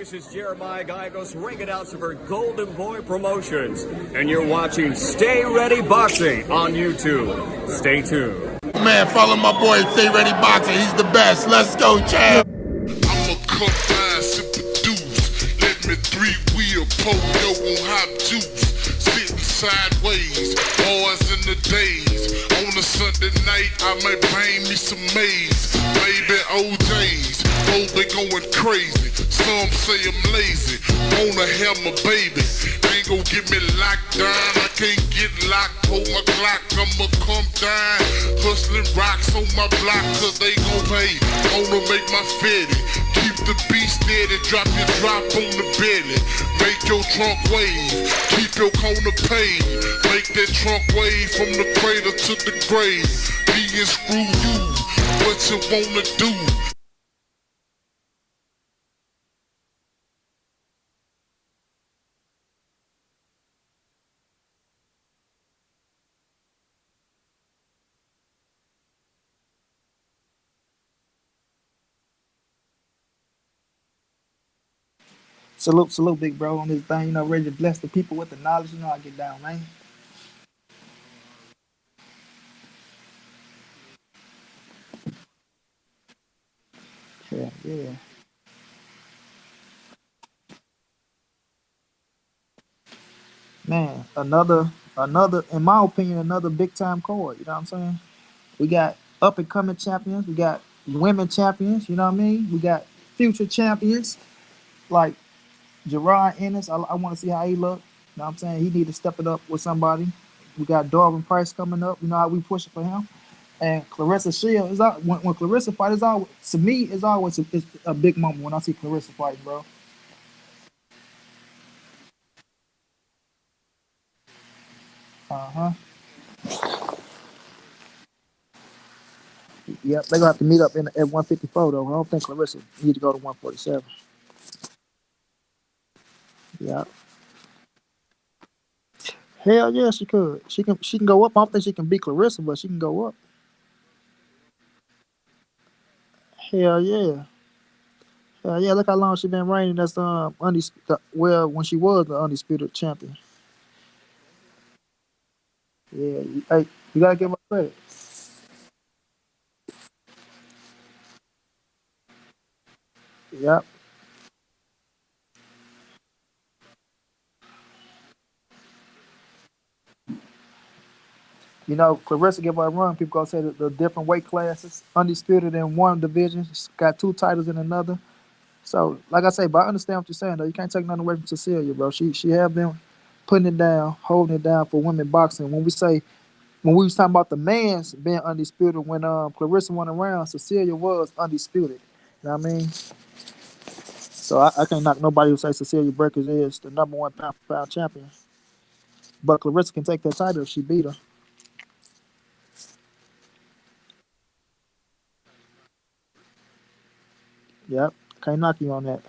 This is Jeremiah Gallegos, ring announcer for Golden Boy Promotions, and you're watching Stay Ready Boxing on YouTube. Stay tuned. Man, follow my boy Stay Ready Boxing. He's the best. Let's go, champ. I'ma come down, sip the deuce. Let me three-wheel polio on hot juice. Sitting sideways, boys in the days. On a Sunday night, I might bring me some maize. Baby OJ's, both they going crazy. Some say I'm lazy, wanna have my baby. Ain't gon' get me locked down, I can't get locked. Hold my Glock, I'ma come down. Hustling rocks on my block, cause they gon' pay. Wanna make my fitty. Keep the beat steady, drop your drop on the belly. Make your trunk wave, keep your corner paid. Make that trunk wave from the cradle to the grave. Me and screw you, what you wanna do? Salute, big bro, on this thing, ready to bless the people with the knowledge, I get down, man. Yeah. Man, another, in my opinion, another big time card, you know what I'm saying? We got up and coming champions, we got women champions, you know what I mean? We got future champions, like Gerard Ennis. I want to see how he look. You know what I'm saying? He need to step it up with somebody. We got Darwin Price coming up. You know how we pushing for him. And Clarissa Shield is out. When Clarissa fight is always, to me, is always it's a big moment when I see Clarissa fighting, bro. Uh-huh. Yep, they're gonna have to meet up at 154 though. I don't think Clarissa need to go to 147. Yeah. Hell yeah, she could. She can go up. I don't think she can beat Clarissa, but she can go up. Hell yeah. Hell yeah, look how long she been reigning as the undisputed, well, when she was the undisputed champion. Yeah, hey, you gotta give her credit. Yep. Clarissa give her a run. People gonna say that the different weight classes, undisputed in one division, she's got two titles in another. So, like I say, but I understand what you're saying though. You can't take nothing away from Cecilia, bro. She have been putting it down, holding it down for women boxing. When we was talking about the man's being undisputed, when Clarissa went around, Cecilia was undisputed. You know what I mean? So I can't knock nobody who say Cecilia Breakers is the number one pound for pound champion. But Clarissa can take that title if she beat her. Yep. Can't knock you on that.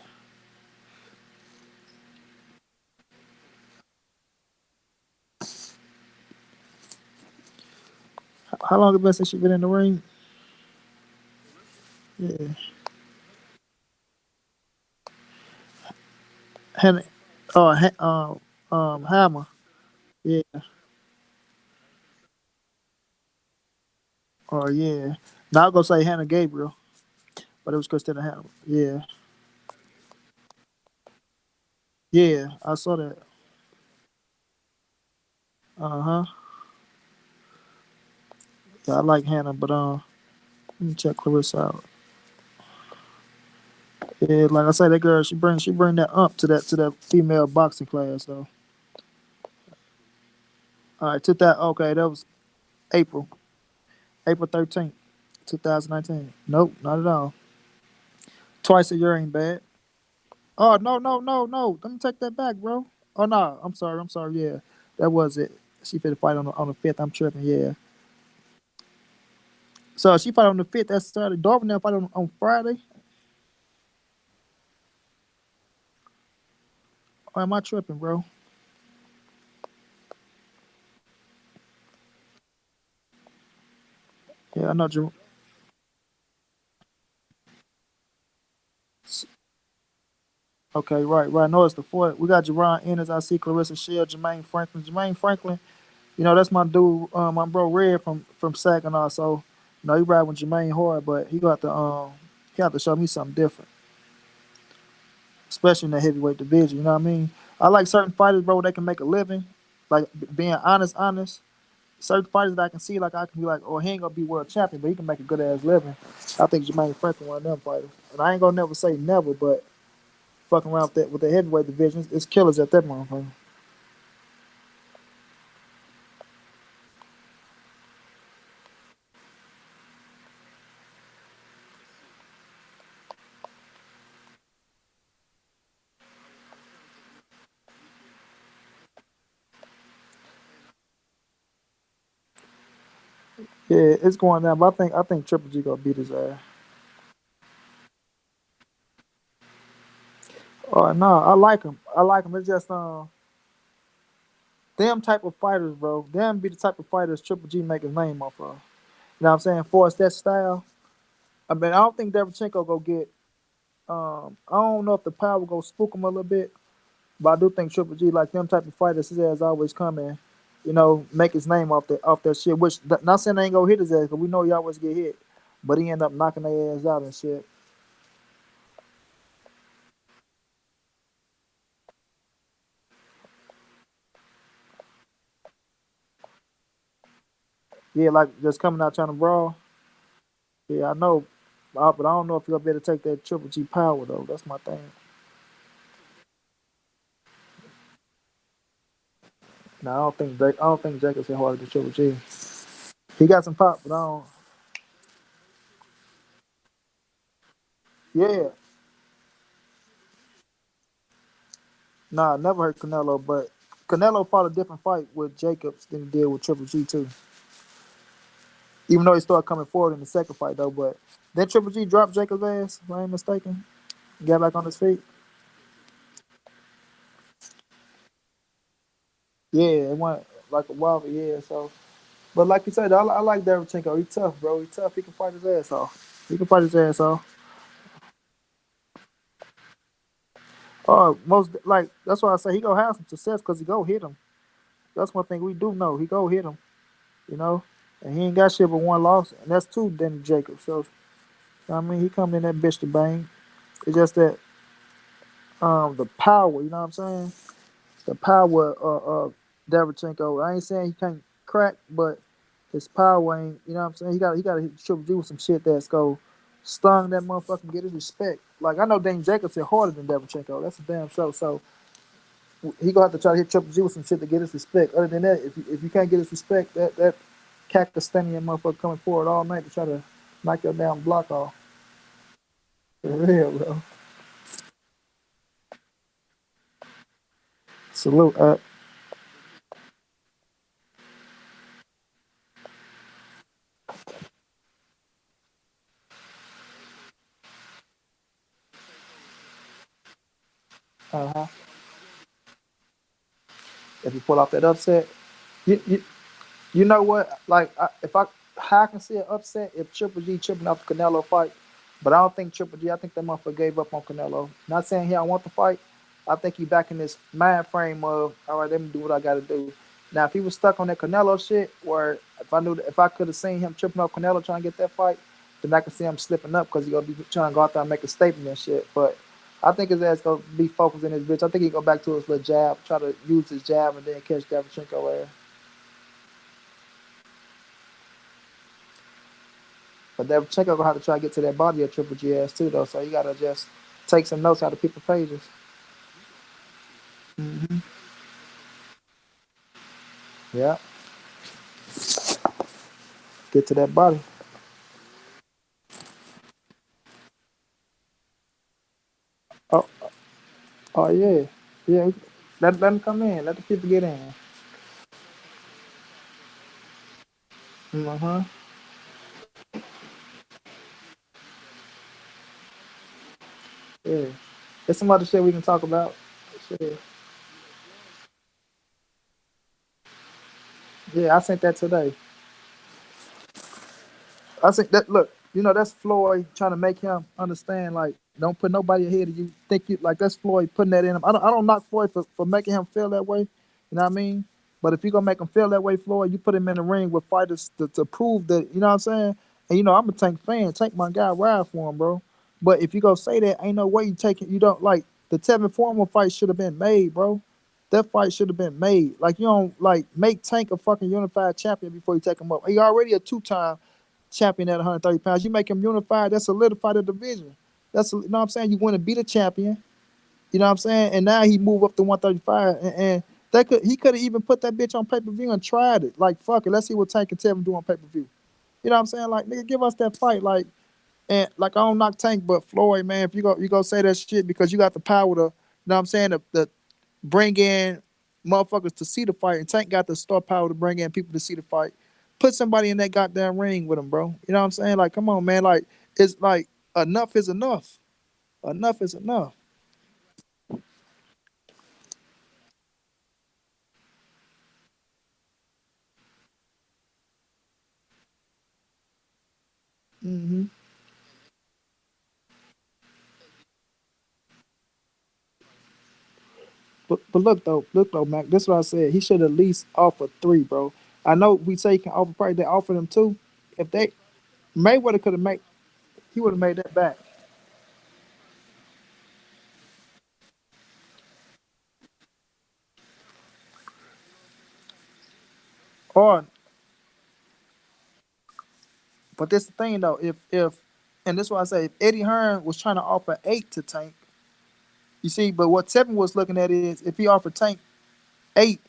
How long it been since she been in the ring? Yeah. Hannah, Hammer. Yeah. Oh yeah. Now I'm gonna say Hannah Gabriel, but it was Christina Hammer. Yeah. Yeah. I saw that. Uh-huh. Yeah, I like Hannah, but let me check Clarissa out. Yeah, like I say, that girl, she bring that up to that female boxing class though. All right, took that. Okay, that was April, April 13th, 2019. Nope, not at all. Twice a year ain't bad. Oh no. Let me take that back, bro. Oh no, I'm sorry. Yeah, that was it. She fit to fight on the fifth. I'm tripping. Yeah. So she fight on the fifth. That's Saturday. Darwin now fight on Friday. Or am I tripping, bro? Yeah, I know. Okay, right. No, it's the fourth. We got Jerron Ennis. I see Clarissa Shield, Jermaine Franklin. Jermaine Franklin, that's my dude, my bro Red from Saginaw. So, he ride with Jermaine hard, but he got to show me something different, especially in the heavyweight division. You know what I mean? I like certain fighters, bro. They can make a living, like being honest. Certain fighters that I can see, like I can be like, oh, he ain't gonna be world champion, but he can make a good ass living. I think Jermaine Franklin one of them fighters, and I ain't gonna never say never, but fucking around with the heavyweight division, it's killers at that motherfucker. Yeah, it's going down, but I think Triple G gonna beat his ass. Oh no, I like him. I like him. It's just them type of fighters, bro. Them be the type of fighters Triple G make his name off of. You know what I'm saying? For us that style. I mean, I don't think Derevchenko go get. I don't know if the power go spook him a little bit, but I do think Triple G like them type of fighters. His ass always come in, make his name off that shit. Which not saying they ain't gonna hit his ass, cause we know he always get hit, but he end up knocking their ass out and shit. Yeah, like just coming out trying to brawl. Yeah, I know, but I don't know if he'll be able to take that Triple G power though. That's my thing. No, I don't think Jacobs hit harder than Triple G. He got some pop, but I don't. Yeah, nah, I never heard Canelo, but Canelo fought a different fight with Jacobs than he did with Triple G too. Even though he started coming forward in the second fight though, but then Triple G dropped Jacobs' ass, if I ain't mistaken. Got back on his feet. Yeah, it went like a while, yeah. So, but like you said, I like Derevchenko. He tough, bro. He tough. He can fight his ass off. He can fight his ass off. Most like that's why I say he gonna have some success because he go hit him. That's one thing we do know. He go hit him, you know, and he ain't got shit but one loss, and that's two. Danny Jacobs. So I mean, he come in that bitch to bang. It's just that the power. You know what I'm saying? The power Derevchenko. I ain't saying he can't crack, but his power ain't. You know what I'm saying? He got to hit Triple G with some shit that's go stung that motherfucker and get his respect. Like I know Danny Jacobs hit harder than Derevchenko. That's a damn show. So he gonna have to try to hit Triple G with some shit to get his respect. Other than that, if you can't get his respect, that Pakistani motherfucker coming forward all night to try to knock your damn block off. For real, bro. Salute. Uh-huh. If you pull off that upset, you you know what? Like, if I how I can see an upset if Triple G tripping off the Canelo fight, but I don't think Triple G. I think that motherfucker gave up on Canelo. Not saying he don't want the fight. I think he back in this mind frame of all right, let me do what I got to do. Now, if he was stuck on that Canelo shit, where if I could have seen him tripping off Canelo trying to get that fight, then I could see him slipping up because he gonna be trying to go out there and make a statement and shit. But I think his ass gonna be focused in his bitch. I think he go back to his little jab, try to use his jab, and then catch Davichenko ass. But Davchenko gonna have to try to get to that body of Triple G ass too though. So you gotta just take some notes out of people's pages. Hmm. Yeah, get to that body. Oh, oh yeah, yeah. Let them come in. Let the people get in. Uh-huh. Yeah. There's some other shit we can talk about. Shit. Yeah, I sent that today. I sent that. Look. that's Floyd trying to make him understand, like, don't put nobody ahead of you. Think you like that's Floyd putting that in him. I don't knock Floyd for making him feel that way. You know what I mean? But if you're gonna make him feel that way, Floyd, you put him in the ring with fighters to prove that, you know what I'm saying? And I'm a Tank fan. Tank my guy, ride for him, bro. But if you go say that, ain't no way you take it. You don't like the Tevin Formal fight should have been made, bro. That fight should have been made. Like you don't like make Tank a fucking unified champion before you take him up. He already a two-time champion at 130 pounds. You make him unified, that solidified the division. You know what I'm saying? You want to be the champion. You know what I'm saying? And now he moved up to 135, and he could have even put that bitch on pay per view and tried it. Like fuck it, let's see what Tank and Tevin do on pay per view. You know what I'm saying? Like nigga, give us that fight. Like and like I don't knock Tank, but Floyd, man, if you go say that shit because you got the power to, you know what I'm saying, to bring in motherfuckers to see the fight, and Tank got the star power to bring in people to see the fight. Put somebody in that goddamn ring with him, bro. You know what I'm saying? Like, come on, man. Like, it's like enough is enough. Enough is enough. hmm But look though, Mac. This is what I said. He should at least offer three, bro. I know we say he can offer price. They offered him two. If they Mayweather could have made, he would have made that back. Or, but this the thing though. If and this is what I say. If Eddie Hearn was trying to offer eight to Tank, you see. But what Tevin was looking at is if he offered Tank eight,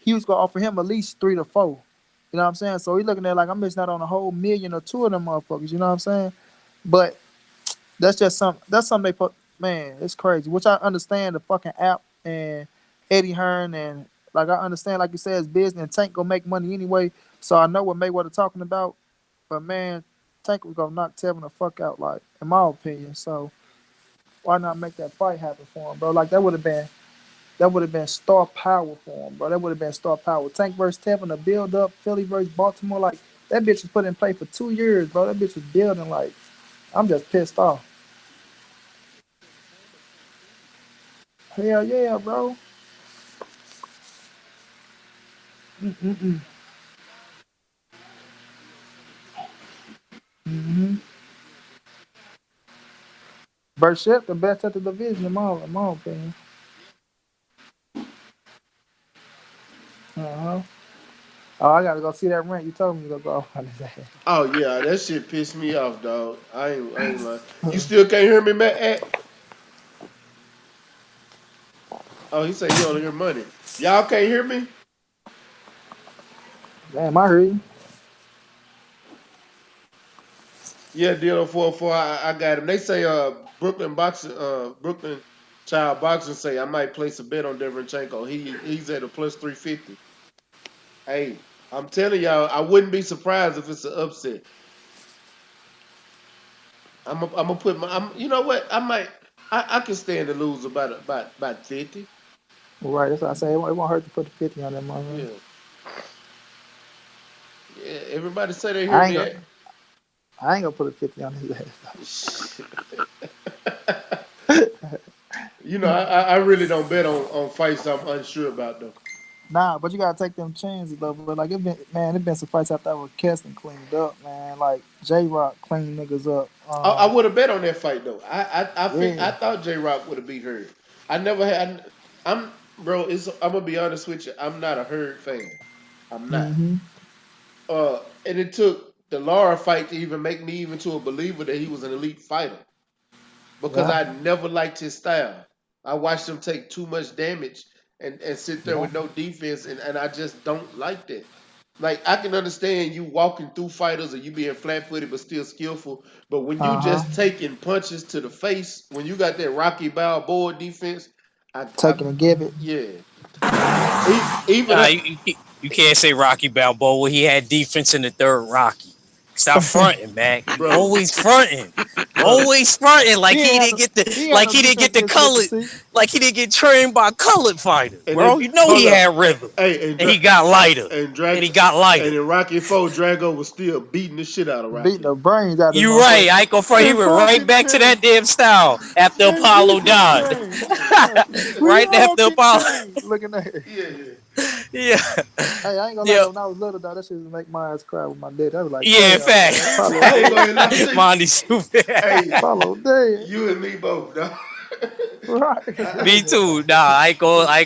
he was gonna offer him at least three to four. You know what I'm saying? So he looking at like I'm missing out on a whole million or two of them motherfuckers. You know what I'm saying? But that's something they put. Man, it's crazy. Which I understand the fucking app and Eddie Hearn and like I understand like you said it's business and Tank gonna make money anyway. So I know what Mayweather talking about. But man, Tank was gonna knock Tevin the fuck out. Like in my opinion. So why not make that fight happen for him, bro? Like that would have been star power for him, bro. That would have been star power. Tank versus Tevin, the build up, Philly versus Baltimore. Like that bitch was put in play for 2 years, bro. That bitch was building. Like I'm just pissed off. Hell yeah, bro. Mm-mm-mm. Mm-hmm. Burchett, the best at the division, in my opinion. Uh-huh. Oh, I gotta go see that rant. You told me to go off on his ass. Oh yeah, that shit pissed me off, dog. I ain't lying. You still can't hear me, Matt? Oh, he said he only hear money. Y'all can't hear me? Damn, I heard you. Yeah, deal 404. I got him. They say Brooklyn Child Boxing say I might place a bet on Deverenchenko. He's at a plus 350. Hey, I'm telling y'all, I wouldn't be surprised if it's an upset. I'm gonna put you know what? I can stand to lose about 50. Right, that's what I say. It won't hurt to put the 50 on that motherfucker. Yeah. Yeah, everybody say they hear I ain't me. gonna I ain't gonna put a 50 on his ass. You know, I really don't bet on fights I'm unsure about though. Nah, but you gotta take them chances though. But like it been some fights after I was Keston cleaned up, man. Like J Rock cleaned niggas up. I would have bet on that fight though. I Yeah. thought J Rock would have beat Hurd. I never had. I'm bro. I'm gonna be honest with you. I'm not a Hurd fan. I'm not. Mm-hmm. And it took the Lara fight to even make me even to a believer that he was an elite fighter because Yeah. I never liked his style. I watched him take too much damage and sit there Yeah. with no defense, and I just don't like that. Like I can understand you walking through fighters or you being flat footed but still skillful, but when you Uh huh. just taking punches to the face, when you got that Rocky Balboa defense, I Taking and give it. yeah. Even Nah, you can't say Rocky Balboa. He had defense in the third Rocky. Stop fronting, Mac. You Bro. always fronting. Bro. Always fronting like He he ain't didn't get the he ain't like no he didn't get the defense against colored Mississippi. like he didn't get trained by colored fighters, And bro. then, You know hold he up. had rhythm. Hey, And he got lighter. and And he got lighter. and in Rocky IV, Drago was still beating the shit out of Beating Rocky. the brains out of this You right. motherfucker. I ain't gonna front. He And went right fucking back to that damn style after and Apollo keep it died. trained. Right. We Right all after can Apollo. train. Looking at it. Yeah. Yeah. Hey, I ain't gonna lie Yeah. though. When I was little though, that shit would make my eyes cry with my dad. I was like, Yeah, damn, fact. man. Apollo I ain't dead. gonna lie to you. Monty stupid. Hey, Apollo dead. you and me both, dog. Right. Me too. Nah, I ain't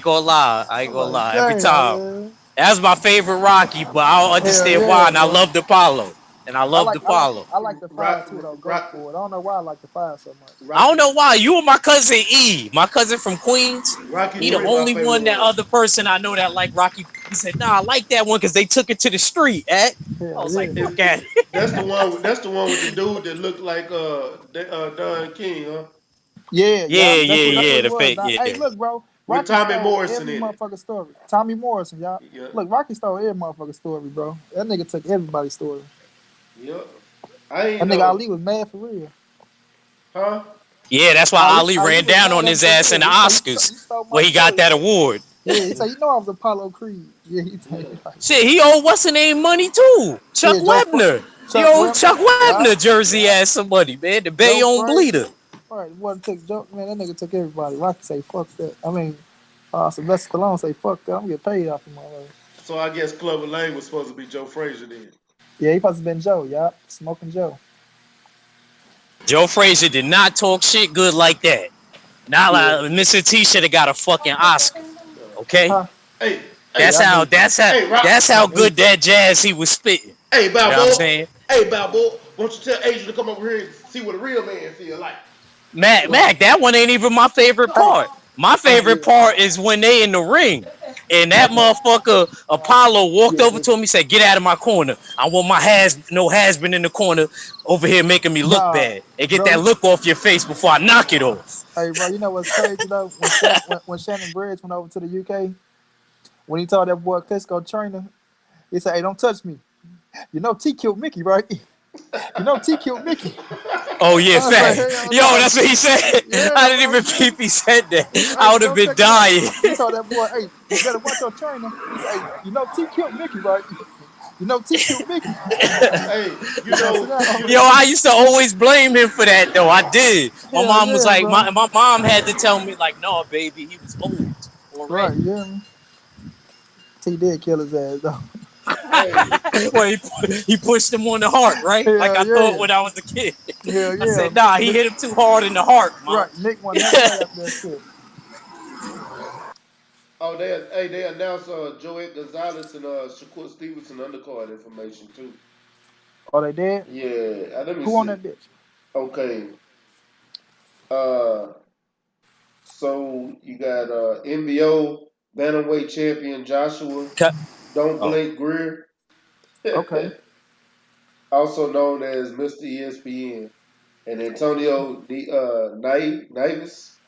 gonna lie. I ain't I'm gonna like, lie. Every damn, time. man. That's my favorite Rocky, but I don't Hell understand why. yeah, And I bro. loved Apollo. And I loved Apollo. I like the five too though. Goat Rock, for it. I don't know why I like the five so much. I don't Rocky, know why. You and my cousin E, my cousin from Queens. Rocky He the 3, my only favorite one, that one. other person I know that like Rocky. He said, "Nah, I like that one because they took it to the street." I Hell was like, yeah. "Fuck at it." That's the one. That's the one with the dude that looked like Don King, huh? Yeah, Yeah, y'all. yeah, That's what yeah. it The was. fake, Now, hey, yeah. look, bro. With Rocky Tommy stole Morrison every in it. motherfucking story. Tommy Morrison, y'all. Yeah. Look, Rocky stole every motherfucking story, bro. That nigga took everybody's story. Yep. I ain't That nigga know. Ali was mad for real. Huh? Yeah, that's why Ali Ali ran was down mad on at him his for ass in real. the He said, Oscars you stole my where he got story. that award. Yeah, he said, you know I was Apollo Creed. Yeah, he Yeah. like, Shit, he owed what's her name money too. Chuck yeah, Webner. He Chuck owed Webner. Chuck Yeah, Webner jersey ass somebody, man. The Joe Bayonne Frazier. bleeder. All right, one took Joe. Man, that nigga took everybody. Rocky say, fuck that. I mean, Sylvester Stallone say, fuck that. I'm gonna get paid off him already. So I guess Clover Lane was supposed to be Joe Frazier then. Yeah, he supposed to been Joe, y'all. Smoking Joe. Joe Frazier did not talk shit good like that. Not Yeah. like Mr. T should have got a fucking Oscar. Okay? Huh? Hey, That's hey, Yeah, I how knew. that's how hey, Rock. that's I how knew. good that jazz he was spitting. Hey, You know what I'm Balboa. saying? Hey, Balboa. Won't you tell Adrian to come over here and see what a real man feel like? Right. Mac, that one ain't even my favorite Hey, part. My favorite yeah. part is when they in the ring. And that motherfucker Apollo walked over Yeah. to him. He said, "Get out of my corner. I want my has been in the corner over here making me look Nah, bad. And get that bro. look off your face before I knock it off." Hey, bro. You know what's crazy though? When Shannon Bridge went over to the UK, when he told that boy Cusco trainer, he said, "Hey, don't touch me. You know T killed Mickey, right? You know T killed Mickey." Oh yeah, I was like, fact. hell Yo, no. that's what he said. Yeah, I didn't bro. even peep he said that. I Hey, would have go been check it out. dying. He told that boy, "Hey, you better watch your trainer." He said, "Hey, you know T killed Mickey, right? You know T killed Mickey." Hey, He you said, "Sit know, down." Yo, I used to always blame him for that though. I did. My Hell mom was yeah, like, bro. my mom had to tell me like, no, baby, he was old Right, already. yeah. T did kill his ass though. hey, Well, he pushed him on the heart, right? Like I Hell thought yeah. when I was a kid. Hell I yeah. said, nah, he Nick, hit him too hard in the heart, mom. right. Nick won't never fight after that shit. oh, they announced Joey Gonzalez and Shakur Stevenson undercard information too. Oh, they did? Yeah, let me Who on see. that bitch? Okay, uh, so you got NBO bantamweight champion Joshua Cut. Don't Oh, Blake Greer, Okay. also known as Mr. ESPN, and Antonio Naivas,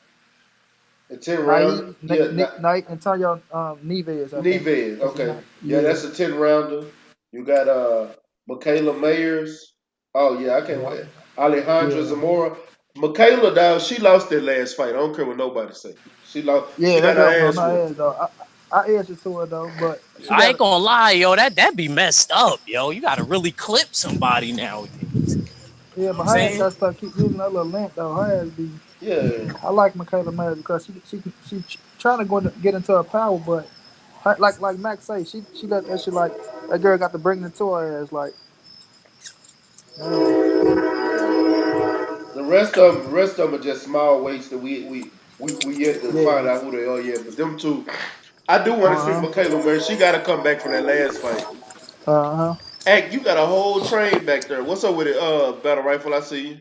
a 10 rounder. Naive, Yeah, Nick Knight, Antonio Neves, I think. Neves. That's his Okay, name. yeah, Yeah. that's a 10 rounder. You got Michaela Mayers. Oh yeah, I can't Yeah. wait. Alejandra Yeah. Zamora. Michaela, dog, she lost that last fight. I don't care what nobody say. She lost. She Yeah, that got her girl was on ass her whooped. ass though. I answered to her though, but she I got ain't gonna lie, yo. That'd be messed up, yo. You gotta really clip somebody nowadays. You know yeah, what but I'm her ass saying? got stuck keep using her little length though. Her ass be Yeah. I like Michaela Myers because she trying to get into her power, but like Max say, she let that shit like that girl got to bring it to her ass like man. The rest of them are just small weights that we yet to Yeah. find out who they are yet. But them two, I do want to see Uh huh. Michaela Murray. She got to come back from that last fight. Uh huh. Hey, you got a whole train back there. What's up with it? Battle rifle. I see you.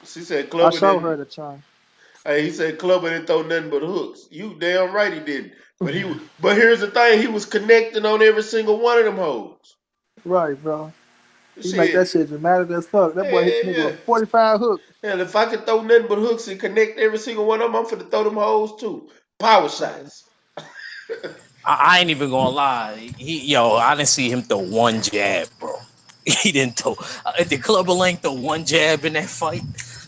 She said I Clubber showed her didn't. the chime. Hey, he said Clubber didn't throw nothing but hooks. You damn right he didn't. But here's the thing. He was connecting on every single one of them hoes. Right, bro. He make that Shit. shit dramatic as fuck. That boy hit Hell the nigga yeah. with 45 hooks. Hell, if I could throw nothing but hooks and connect every single one of them, I'm finna throw them hoes too. Power Right. shots. I ain't even gonna lie. I didn't see him throw one jab, bro. He didn't throw. Did Clubber Lang throw one jab in that fight?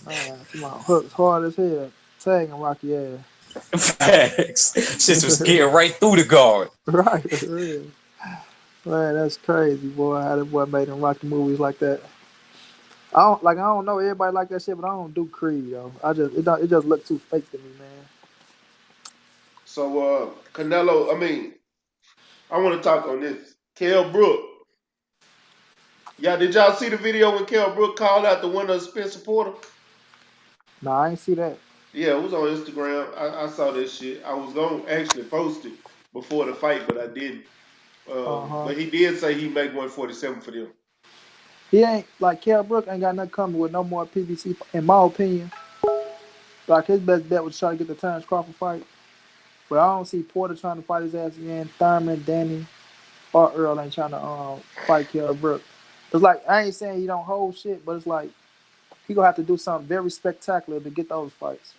Man, come on, hooks hard as hell, tagging Rocky ass. Facts. Shit was scared right through the guard. Right, for real. Man, that's crazy, boy. How that boy made them Rocky movies like that. I don't know everybody like that shit, but I don't do Creed though. It just look too fake to me, man. So Canelo, I want to talk on this. Kell Brook. Did y'all see the video when Kell Brook called out the winner of Spencer Porter? Nah, I ain't see that. Yeah, it was on Instagram. I saw this shit. I was gonna actually post it before the fight, but I didn't. Uh-huh. But he did say he make 147 for them. He ain't like Kell Brook ain't got nothing coming with no more PBC, in my opinion. Like his best bet was try to get the Terrence Crawford fight. But I don't see Porter trying to fight his ass again. Thurman, Danny, or Earl ain't trying to fight Kell Brook. It's like I ain't saying he don't hold shit, but it's like he gonna have to do something very spectacular to get those fights.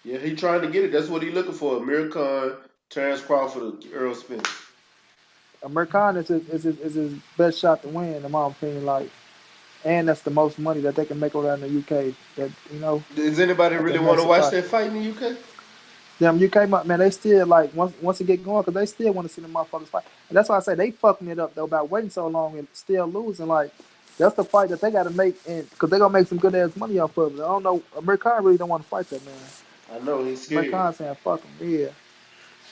Yeah, he trying to get it. That's what he looking for. Amir Khan, Terrence Crawford, Earl Spence. American is his best shot to win, in my opinion. Like, and that's the most money that they can make over there in the UK. That Does anybody that's really a want to massive watch fight. that fight in the UK? Them UK man, they still like once it get going, cause they still want to see the motherfuckers fight. And that's why I say they fucking it up though about waiting so long and still losing. Like that's the fight that they got to make, and cause they gonna make some good ass money off of it. I don't know. American really don't want to fight that man. I know he's scared. American saying fuck him, yeah.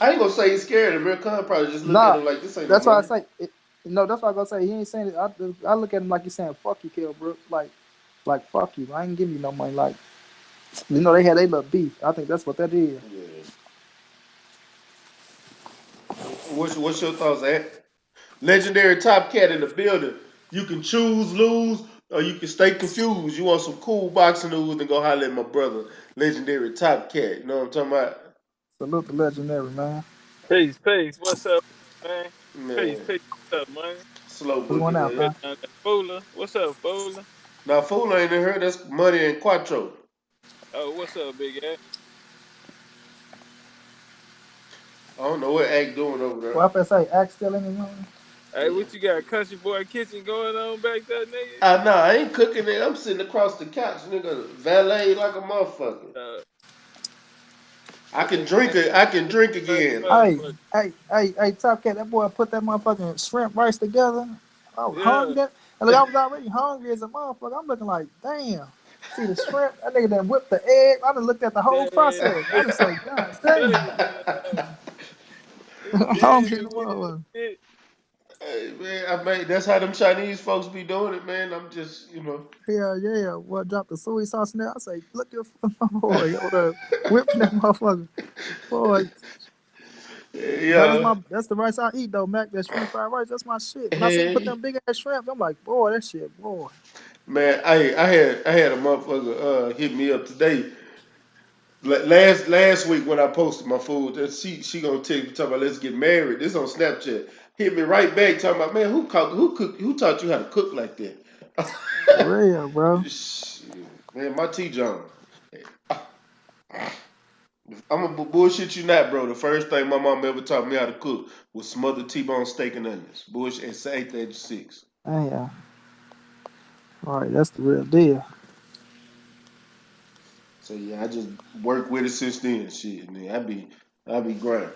I ain't gonna say he's scared. Amir Khan probably just look at Nah, him like this ain't no that's why I money. say. No, that's why I gonna say he ain't saying it. I look at him like he's saying fuck you, Kell Brook. Like fuck you. I ain't giving you no money. Like they had their little beef. I think that's what that is. Yeah. What's your thoughts, Ant? Legendary Top Cat in the building. You can choose, lose, or you can stay confused. You want some cool boxing news, then go holler at my brother, Legendary Top Cat. You know what I'm talking about? Salute the legendary man. Peace, peace. What's up, man? Peace, Man, peace. What's up, man? slow What's boogie, going on, man. Good man? down there. Fooler. What's up, Fooler? Now, fool ain't in here. That's Money and Quattro. Oh, what's up, big ass? I don't know what Act doing over there. Well, I say Axe still in the room. Hey, what you got? Country boy kitchen going on back there, nigga? I ain't cooking it. I'm sitting across the couch, nigga, valet like a motherfucker. I can drink it. I can drink again. Hey, Top Cat, that boy put that motherfucking shrimp rice together. I was Yeah. hungry. And look, I was already hungry as a motherfucker. I'm looking like, damn. See the shrimp? That nigga done whipped the egg. I done looked at the whole Yeah. process. I done say, God Tell damn. you, man. I'm Yeah, hungry as a with motherfucker. it. Hey, man, that's how them Chinese folks be doing it, man. I'm just, Yeah. What dropped the soy sauce in there? I say, look at boy, yo, the whipping that motherfucker. Boy, yeah, that's the rice I eat though, Mac. That shrimp fried rice, that's my shit. When I see him put hey, them big ass shrimp, I'm like, boy, that shit, boy. man. I had a motherfucker hit me up today. Last week when I posted my food, that she gonna talking about let's get married. This on Snapchat. Hit me right back talking about, man, who taught you how to cook like that? For real, bro. Shit, man, my T John. I'm gonna bullshit you not, bro. The first thing my mom ever taught me how to cook was smothered T-bone steak and onions. Bullshit at 8:36. Yeah. All right, that's the real deal. So yeah, I just work with it since then. Shit, man, I be grinding.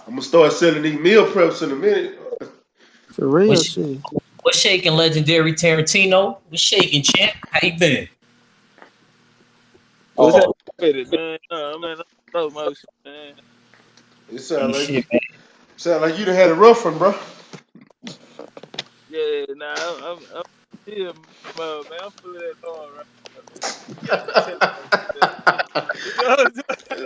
I'm gonna start selling these meal preps in a minute. For real What's shit. what's shaking, legendary Tarantino? What's shaking, champ? How you been? What's up Oh, with it, man? Man, I'm slow motion, man. It ain't shit, man. sound like you done had a rough one, bro. Yeah, nah, I'm here, man. I'm full of that Lord right now, man. Tell you that.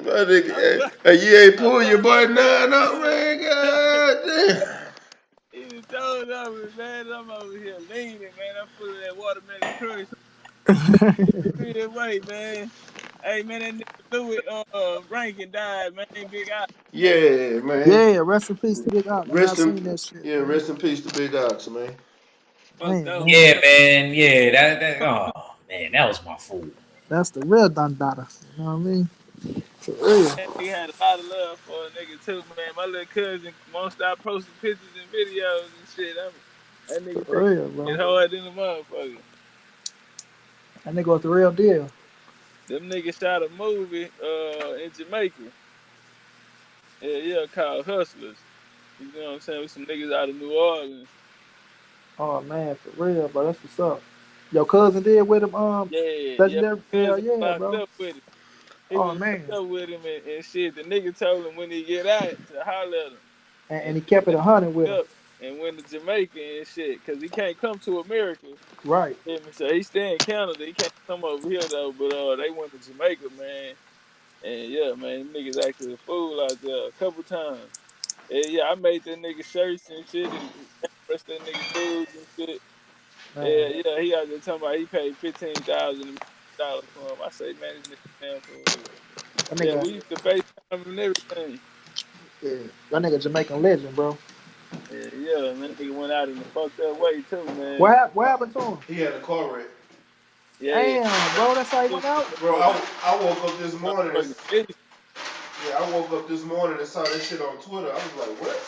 My nigga, I'm glad. you ain't I'm pull your glad boy my nine up, man. man. God damn. He was throwing on me, man. I'm over here leaning, man. I'm full of that watermelon crush. Real way, man. Hey, man, that nigga Louis Rankin died, man. Big eye, man. Yeah, man. Yeah, rest in peace to Big Ox, man. I Rest seen in that shit, yeah, man. rest in peace to Big Ox, man. Fucked Man, up. Yeah, man. man. Yeah, that. Oh man, that was my fool. That's the real Dundada. You know what I mean? For real. That nigga had a lot of love for a nigga too, man. My little cousin won't stop posting pictures and videos and shit. That nigga For take real, bro. it hard than a motherfucker. That nigga was the real deal. Them niggas shot a movie in Jamaica. Yeah, called Hustlers. You know what I'm saying? With some niggas out of New Orleans. Oh man, for real, bro. That's what's up. Your cousin did with him, Yeah, legendary. my Hell cousin yeah, locked bro. up with him. He Oh was man, locked up with him and shit. The nigga told him when he get out to holler at him. and And he kept it they 100 with him. up and went to Jamaica and shit. Cause he can't come to America. Right. You feel me? So he stay in Canada. He can't come over here though. But they went to Jamaica, man. And yeah, man, them niggas acted a fool out there a couple times. And yeah, I made that nigga shirts and shit and rest that nigga food and shit. Man, Yeah, he out there talking about he paid $15,000 for him. I say, man, this nigga damn fool. that Yeah, nigga, we used to FaceTime and everything. yeah, that nigga Jamaican legend, bro. Yeah, and that nigga went out in a fucked up way too, man. What happened to him? He had a car wreck. Yeah. Damn, bro, that's how he went out. Bro, I woke up this morning. Fucking bitch. Yeah, I woke up this morning and saw that shit on Twitter. I was like, what?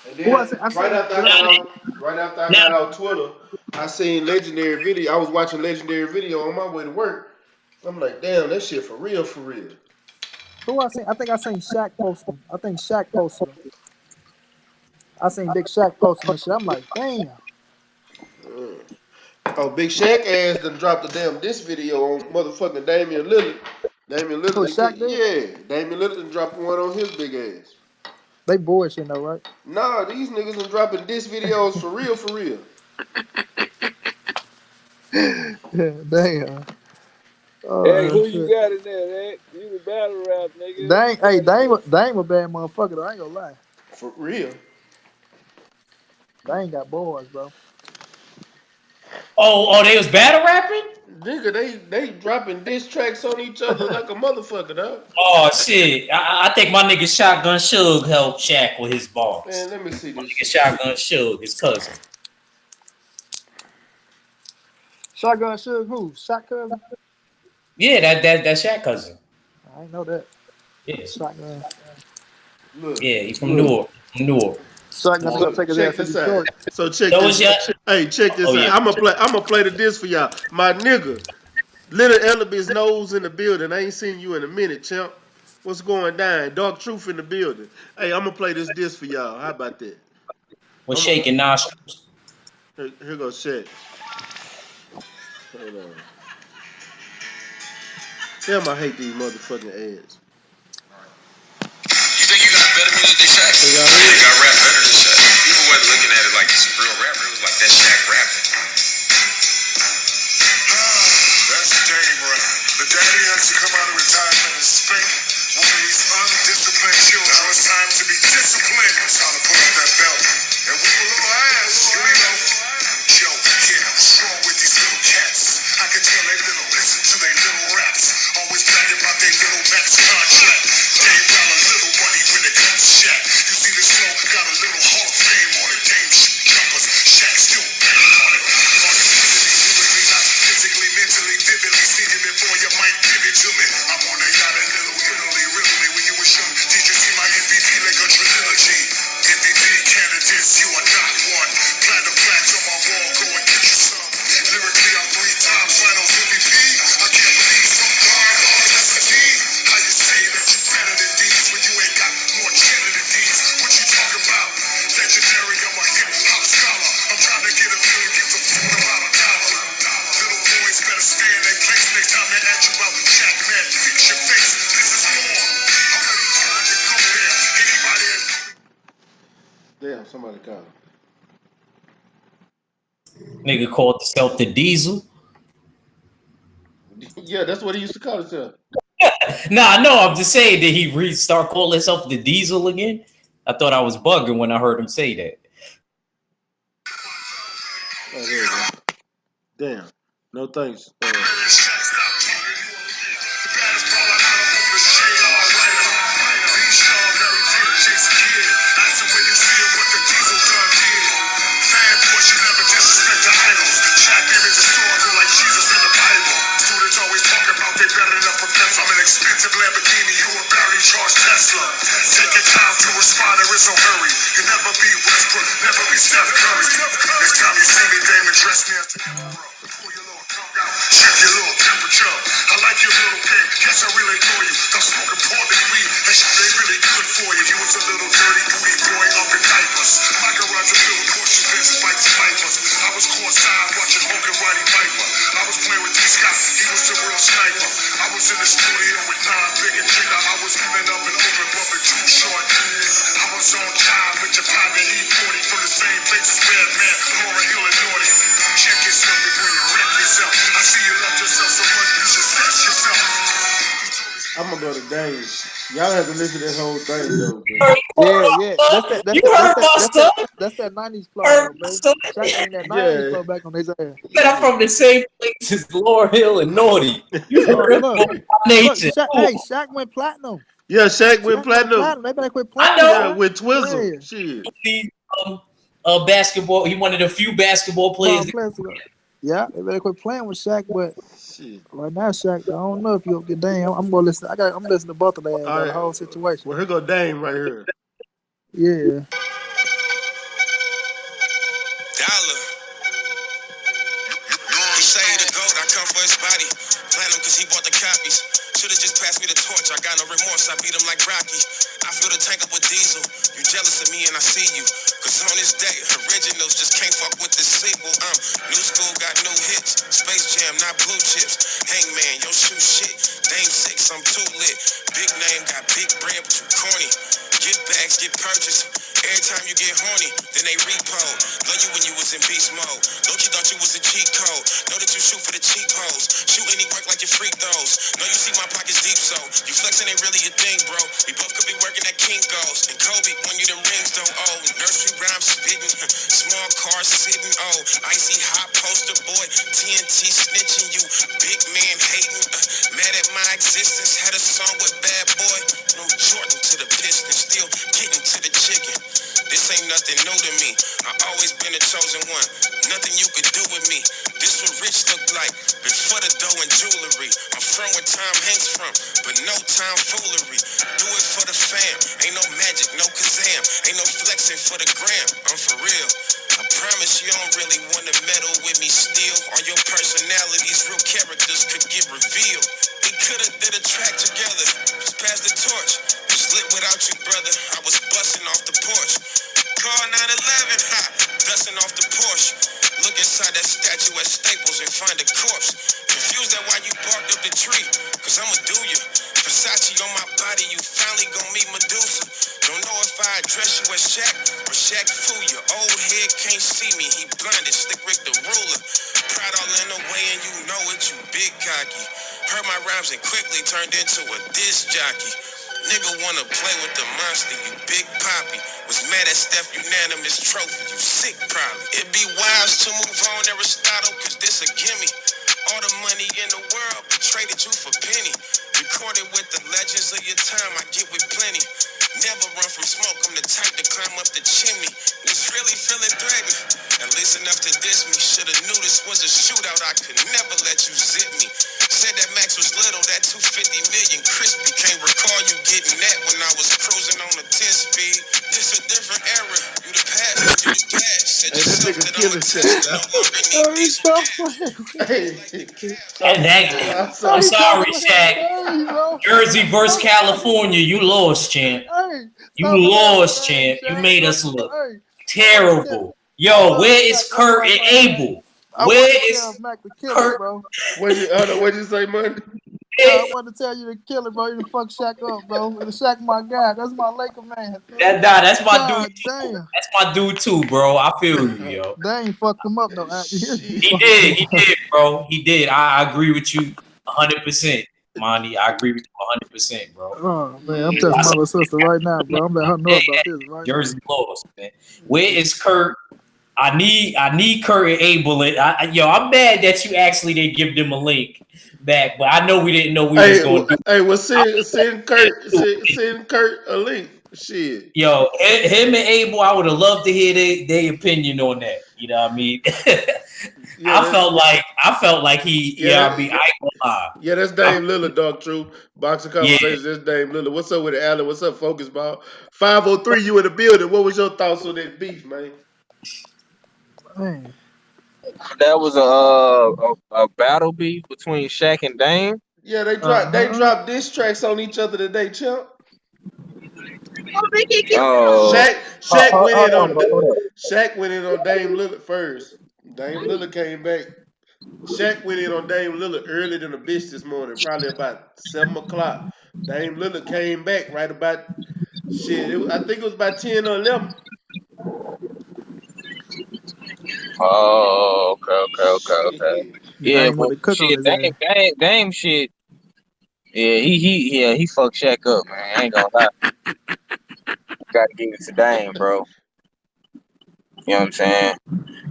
And Who I then seen? I right seen. after I Did I got see? out, Twitter, I seen Legendary Video. I was watching Legendary Video on my way to work. I'm like, damn, that shit for real, for real. Who I seen? I think I seen Shaq post him. I think Shaq posted him. I seen Big Shaq post him and shit. I'm like, damn. Oh, Big Shaq ass done dropped the damn diss video on motherfucking Damian Lillard. Damian Who Lillard, Shaq did? yeah, Damian Lillard done dropped one on his big ass. They bullshit though, right? Nah, these niggas done dropping diss videos for real, for real. Damn. Hey, Oh who you shit. got in there, man? You the battle rap, nigga. Who Dang, you hey, got in there? Dame a bad motherfucker though. I ain't gonna lie. For real. Dame got boys, bro. Oh, they was battle rapping? Nigga, they dropping diss tracks on each other like a motherfucker, dog. Oh shit! I think my nigga Shotgun Suge helped Shaq with his Man, bars. let me see My this nigga shit. Shotgun Suge, his cousin. Shotgun Suge, who? Shot cousin? Yeah, that's Shaq cousin. I ain't know that. Yeah, Shotgun. Look, yeah, he from look, Newark. From Newark. Shotgun gonna look. take his Check ass to this out. Detroit. So check So this. was your Hey, check this oh out. yeah. I'm gonna play the diss for y'all. My nigga, Little Ellaby's nose in the building. I ain't seen you in a minute, champ. What's going down? Dark Truth in the building. Hey, I'm gonna play this diss for y'all. How about that? Was shaking nostrils. Here goes shit. Hold on. Damn, I hate these motherfucking ads. You think you got better music than Shaq? You got rap better than Shaq. People wasn't looking at it like he's a real rapper. It was like that Shaq rapping. That's the game rap. The daddy has to come out of retirement and spank one of these undisciplined children. Now it's time to be disciplined. It's time to pull up that belt and whoop a little ass. Here we go. Yo, yeah, what's wrong with these little cats? I can tell they little listen to their little raps. Always bragging about their little max contract. Game got a little money when it comes to Shaq. You see this flow got a little Hall of Fame on it. Game shoot jumpers, Shaq still bang on it. Lyrically, not physically, mentally, vividly. Seen it before, you might give it to me. I'm on a yacht in Little Italy, really when you was young. Did you see my MVP like a trilogy? MVP candidates, you are not one. Platinum plaques on my wall, go and get you some. Lyrically, I'm 3 times finals MVP. I can't believe some guard on SG. How you say that you better than these when you ain't got more cheddar than these? What you talking about? Legendary, I'm a hip hop scholar. I'm trying to get a million, gives a fuck about a dollar. Little boys better stay in their place next time they ask you about Jack, man. Fix your face. This is war. I'm ready to go there. Anybody that... Damn, somebody called. Nigga called himself the Diesel. Yeah, that's what he used to call himself. Nah, no, I'm just saying, did he restart calling himself the Diesel again? I thought I was bugging when I heard him say that. Oh, there you go. Damn. No thanks. Students always talk about they better than a professor. I'm an expensive Lamborghini, you flow. Take your time to respond, there is no hurry. You never be Westbrook, never be Steph Curry. Next time you see me, Dame, address me as the emperor. Pull your little tongue out, check your little temperature. I like your little game, yes I really adore you. I'm smoking Portland weed, and shit they really good for you. You was a little dirty booty boy up in diapers. My garage is filled with Porsche, Benz, spikes, and Vipers. I was courtside watching Hulk and Roddy Piper. I was playing with D-Scott, he was the real sniper. I was in the studio with Don, Big and Jigga. I was living up in open, bumping Too Short. I was on time with your partner E40 from the same place as Redman, Laura Hill and Naughty. Check yourself before you wreck yourself. I see you love yourself so much, you should sex yourself. I'm gonna go to Dame. Y'all have to listen to this whole thing though, bro. Yeah. You heard my son. That's that 90s flow, Heard though, my baby. son. Shaq bring that 90s Yeah. flow back on his ass. Said I'm from the same place as Laura Hill and Naughty. You heard him Look, on Nation. Shaq went platinum. Yeah, Shaq went Shaq went platinum. They better quit I playing know. with Yeah, Shaq. with Twizzle. Yeah. Shit. Basketball. He one of the few basketball players. Yeah, they better quit playing with Shaq, but Shit. right now, Shaq, I don't know if you'll get Dame. I'm gonna listen. I'm listening to both of them. All The right. whole situation. Well, here go Dame right here. Yeah. Dollar. He say he the GOAT, I come for his body. Platinum cause he bought the copies. Should've just passed me the torch, I got no remorse, I beat him like Rocky. I fill the tank up with diesel, you jealous of me and I see you. Cause on this day, originals just can't fuck with the sequel. New school got new hits, Space Jam, not blue chips. Hangman, yo shoot shit, Dame 6, I'm too lit. Big name, got big brand, but you corny. Get bags, get purchased. Every time you get horny, then they repo. Love you when you was in beast mode. Loki thought you was a cheat code. Know that you shoot for the cheap hoes. Shoot any work like your free throws. Know you see my pockets deep, so you flexing ain't really a thing, bro. We both could be working at Kinko's. And Kobe, when you them rings don't owe. Nursery rhyme spitting. Small car sitting, oh. Icy hot poster boy. TNT snitching you. Big man hating. Mad at my existence. Had a song with Bad Boy. I'm Jordan to the Pistons. Still getting to the chicken. This ain't nothing new to me. I always been a chosen one. Nothing you could do with me. This what rich look like. Before the dough and jewelry. I'm from where Tom Hanks from, but no time foolery. Do it for the fam. Ain't no magic, no Kazam. Ain't no flexing for the gram. I'm for real. I promise you don't really want to meddle with me still. All your personalities, real characters could get revealed. We coulda did a track together. Just pass the torch. Was lit without you, brother. I was busting off the porch. Car 911, ha, dusting off the Porsche. Look inside that statue at Staples and find a corpse. Confused at why you barked up the tree, cause I'ma do you. Versace on my body, you finally gon' meet Medusa. Don't know if I address you as Shaq or Shaq fool you. Old head can't see me, he blinded, Slick Rick the ruler. Pride all in the way and you know it, you big cocky. Heard my rhymes and quickly turned into a disc jockey. Nigga wanna play with the monster, you big poppy. Was mad at Steph unanimous trophy, you sick probably. It'd be wise to move on, Aristotle, cause this a gimme. All the money in the world, but traded you for penny. Recorded with the legends of your time, I get with plenty. Never run from smoke, I'm the type to climb up the chimney. Was really feeling threatened, at least enough to diss me. Should've knew this was a shootout, I could never let you zip me. Said that Max was little, that 250 million crispy. Can't recall you getting that when I was cruising on a 10 speed. This a different era, you the past, you the past. Said Hey, you this nigga something on the killing test, shit. no longer need Oh, he's diesel so gas. funny. Hey, And that, I'm I'm sorry. sorry, Shaq. Hey, bro. Jersey versus California, you lost, champ. Hey, You stop with that lost, name, champ. You Shaq. made us Hey, look I'm gonna terrible. I Yo, love where Shaq. is That's Kurt my and man. Abel? I Where wanted to tell is Mac to kill it, Kurt? bro. What'd you say, Monday? I wanted to tell you to kill it, bro. You to fuck Shaq up, bro. Shaq my guy. That's my Laker man. That's my God dude too. damn. That's my dude too, bro. I feel you, yo. They ain't fucked him up, though. He did, bro. He did. I agree with you 100%, Monty. I agree with you 100%, bro. Oh, man. I'm texting my little sister right now, bro. I'm letting her know about this right Jersey lost, man. Where is Kurt? I need Kurt and Abel. I'm mad that you actually didn't give them a link back, but I know we didn't know we was going to do. Hey, well, send Kurt a link. Shit. Yo, him and Abel, I would have loved to hear their opinion on that. You know what I mean? Yeah, I felt like he. yeah, Yeah, I ain't gonna lie. yeah, that's Dame Lillard, Dog True. Boxing Yeah, Conversations, that's Dame Lillard. What's up with it, Allen? What's up, Focus Ball? 503, you in the building. What was your thoughts on that beef, man? Man, That was a battle beef between Shaq and Dame. Yeah, they uh-huh. dropped diss tracks on each other today, champ. Oh, Shaq went in on hold on. Shaq went in on Dame Lillard first. Dame Lillard came back. Shaq went in on Dame Lillard earlier than a bitch this morning, probably about 7 o'clock. Dame Lillard came back right about shit. I think it was about 10 or 11. Oh, okay. Shit. Yeah, Dame but with the cook on shit, his ass. Dame shit. Yeah, he fucked Shaq up, man. I ain't gonna lie. Gotta give it to Dame, bro. You know what I'm saying?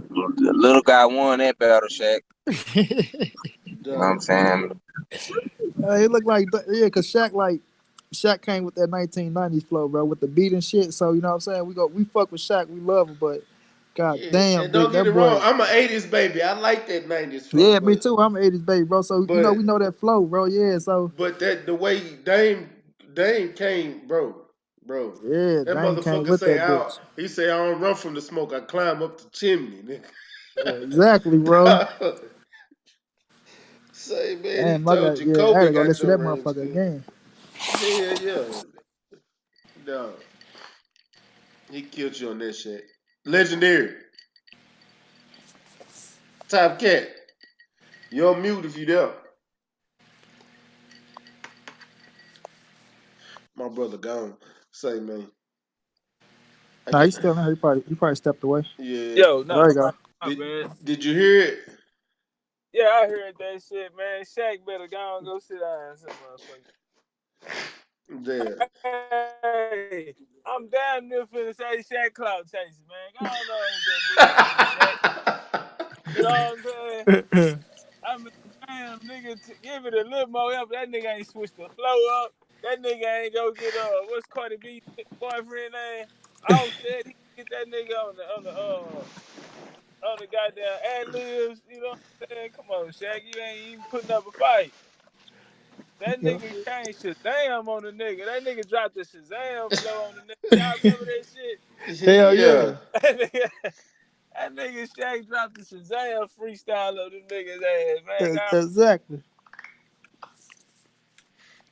The little guy won that battle, Shaq. You know what I'm Dog. saying? He looked like cause Shaq came with that 1990s flow, bro, with the beat and shit. So you know what I'm saying? We fuck with Shaq, we love him, but god Yeah, damn, and dude, don't get that it wrong, boy. I'm an 80s baby. I like that 90s flow, Yeah, me too. I'm an 80s baby, bro. So you know we but know that flow, bro. Yeah, so that the way Dame came, bro. yeah, That Dame came motherfucker with say that bitch. he say I don't run from the smoke, I climb up the chimney, Yeah, exactly, bro. nigga. Say man, he Damn, I told got I Jacoby gotta go got listen to your that range motherfucker good. again. Hell yeah. No, he killed you on that shit. Legendary. Top cat. You're on mute if you there. My brother gone. Say man. I Nah, get he's still in there. He probably stepped away. yeah. Yo, Oh, there no, you go. my bad. Did you hear it? Yeah, I heard that shit, man. Shaq better go and go sit down, some There. motherfucker. Hey, I'm damn near finna say Shaq clout chases, man. Go on with that bullshit, Shaq. You know what I'm saying? I mean, damn, nigga, give it a little more effort. That nigga ain't switched the flow up. That nigga ain't go get what's Cardi B boyfriend name? Offset. He get that nigga on the goddamn ad libs. You know what I'm saying? Come on, Shaq, you ain't even putting up a fight. That Yeah. nigga came Shazam on the nigga. That nigga dropped the Shazam flow on the nigga. Y'all remember that shit? Hell yeah. Yeah. That nigga Shaq dropped the Shazam freestyle of the nigga's ass, man. Exactly.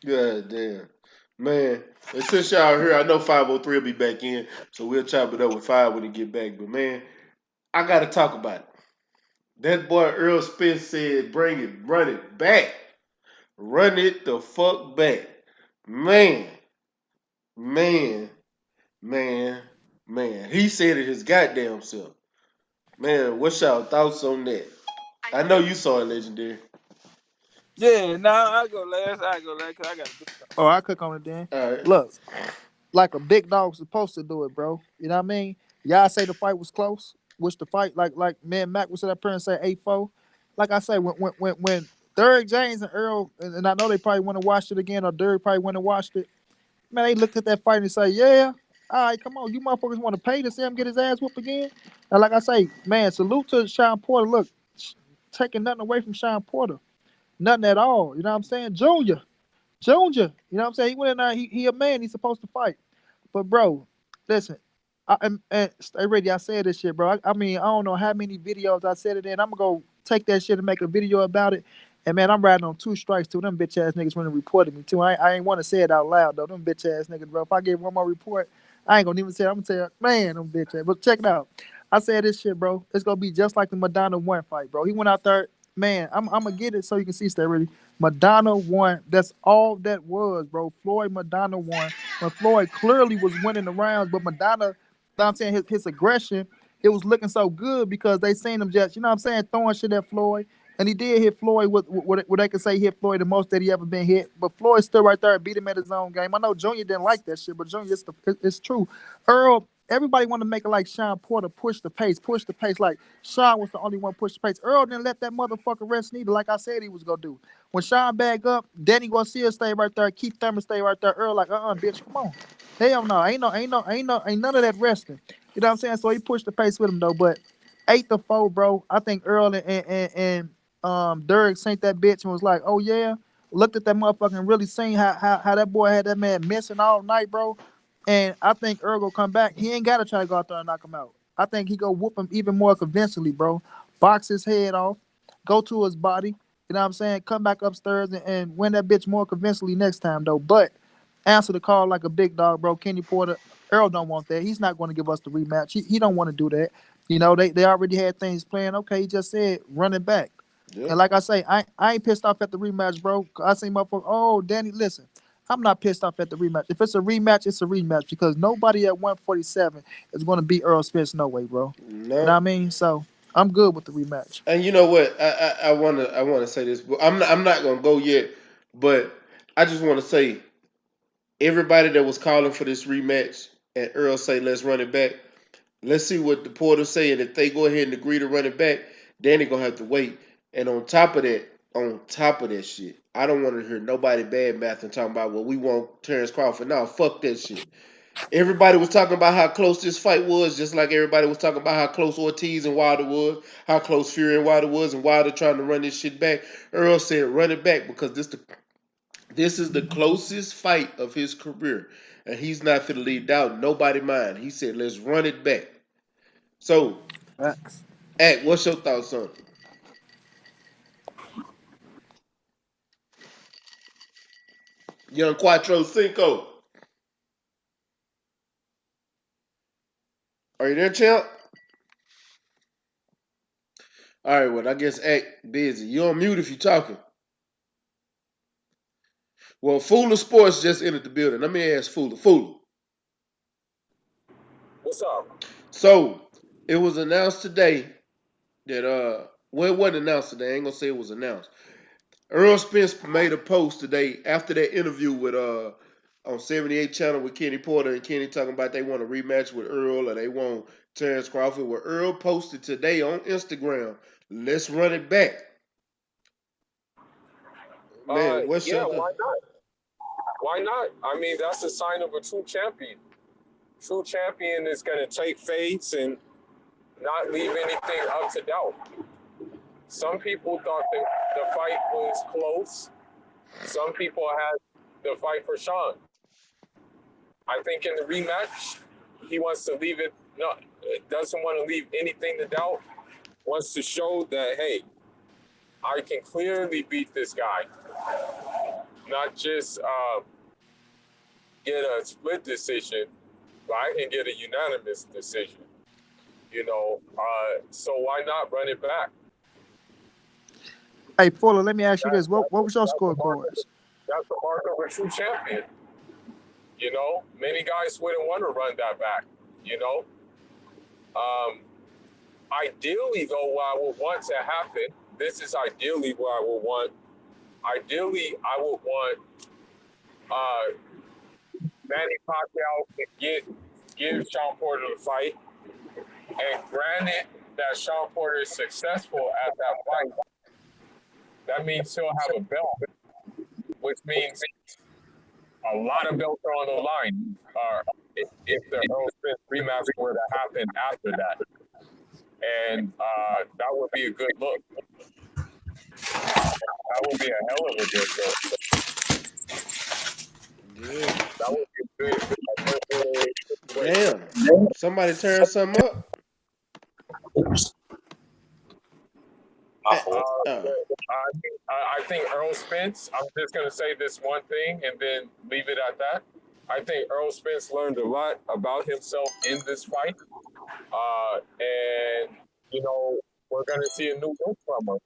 God damn. Man. And since y'all here, I know 503 will be back in, so we'll chop it up with 5 when he get back. But man, I gotta talk about it. That boy Earl Spence said, run it back. Run it the fuck back. Man, man, man, man. He said it his goddamn self. Man, what's y'all thoughts on that? I know you saw it, Legendary. Yeah, nah, I go last, cause I gotta do Oh, I cook on it then. All right. Look, like a big dog supposed to do it, bro. You know what I mean? Y'all say the fight was close. Which the fight, like me and Mac was at that prayer and say 8-4. Like I say, when Derrick James and Earl, and I know they probably went and watched it again, or Derrick probably went and watched it. Man, they looked at that fight and say, yeah, all right, come on, you motherfuckers want to pay to see him get his ass whooped again? And like I say, man, salute to Sean Porter. Look, taking nothing away from Sean Porter, nothing at all. You know what I'm saying? Junior, you know what I'm saying? He went in there, he a man, he's supposed to fight. But bro, listen, and stay ready. I said this shit, bro. I mean, I don't know how many videos I said it in. I'm gonna go take that shit and make a video about it. And man, I'm riding on 2 strikes too. Them bitch ass niggas went and reported me too. I ain't want to say it out loud though. Them bitch ass niggas, bro. If I get one more report, I ain't gonna even say it. I'm gonna tell you, man, them bitch ass. But check it out. I said this shit, bro. It's gonna be just like the Madonna 1 fight, bro. He went out there, man. I'm gonna get it so you can see. Stay ready. Madonna won. That's all that was, bro. Floyd Madonna won. When Floyd clearly was winning the rounds, but Madonna, you know what I'm saying, his aggression, it was looking so good because they seen him just, you know what I'm saying, throwing shit at Floyd. And he did hit Floyd with what they could say he hit Floyd the most that he ever been hit. But Floyd still right there and beat him at his own game. I know Junior didn't like that shit, but Junior, it's true. Earl, everybody want to make it like Sean Porter, push the pace. Like Sean was the only one push the pace. Earl didn't let that motherfucker rest neither, like I said he was gonna do. When Sean back up, Danny Garcia stay right there, Keith Thurman stay right there. Earl like, bitch, come on. Hell no, ain't none of that resting. You know what I'm saying? So he pushed the pace with him though. But 8-4, bro. I think Earl and Derek sent that bitch and was like, oh yeah, looked at that motherfucker and really seen how that boy had that man missing all night, bro. And I think Earl will come back. He ain't gotta try to go out there and knock him out. I think he go whoop him even more convincingly, bro. Box his head off, go to his body. You know what I'm saying? Come back upstairs and win that bitch more convincingly next time, though. But answer the call like a big dog, bro. Kenny Porter, Earl don't want that. He's not going to give us the rematch. He don't want to do that. You know, they already had things planned. Okay, he just said running back. Yeah. And like I say, I ain't pissed off at the rematch, bro. I see motherfucker, oh, Danny, listen. I'm not pissed off at the rematch. If it's a rematch, it's a rematch because nobody at 147 is going to beat Earl Spence no way, bro. You know what I No. mean? So I'm good with the rematch. And you know what? I wanna say this, but I'm not gonna go yet. But I just want to say everybody that was calling for this rematch and Earl say let's run it back. Let's see what the Porters say, and if they go ahead and agree to run it back, Danny gonna have to wait. And on top of that shit, I don't want to hear nobody bad mouth and talking about well we want Terrence Crawford. No, fuck that shit. Everybody was talking about how close this fight was, just like everybody was talking about how close Ortiz and Wilder was, how close Fury and Wilder was, and Wilder trying to run this shit back. Earl said run it back because this is the closest fight of his career, and he's not finna leave doubt nobody mind. He said let's run it back. So, Facts. Act, what's your thoughts on it? Young Quattro Cinco. Are you there, champ? All right, well, I guess Act busy. You're on mute if you're talking. Well, Fuller Sports just entered the building. Let me ask Fuller. Fuller. What's up? So, it was announced today that, well, it wasn't announced today. I ain't gonna say it was announced. Earl Spence made a post today after that interview with, on 78 channel with Kenny Porter and Kenny talking about they want a rematch with Earl or they want Terrence Crawford. Well, Earl posted today on Instagram, let's run it back. Man, what's Yeah, your why not? Why not? I mean, that's a sign of a true champion. True champion is going to take faiths and not leave anything up to doubt. Some people thought that the fight was close. Some people had the fight for Sean. I think in the rematch, he wants to leave it, no, doesn't want to leave anything to doubt. Wants to show that, hey, I can clearly beat this guy. Not just get a split decision, but I can get a unanimous decision. You know, so why not run it back? Hey, Fuller, let me ask you this. What was your scorecard? That's the mark of a true champion. You know, many guys wouldn't want to run that back. You know, ideally though, what I would want to happen. This is ideally what I would want. Ideally, I would want Manny Pacquiao to give Sean Porter the fight. And granted that Sean Porter is successful at that fight, that means he'll have a belt, which means a lot of belts are on the line if the Earl Spence rematch were to happen after that. And that would be a good look. That would be a hell of a good look. Yeah. That would be good. Damn. Somebody turn something up. I think Earl Spence, I'm just going to say this one thing and then leave it at that. I think Earl Spence learned a lot about himself in this fight. And, you know, we're going to see a new look from him.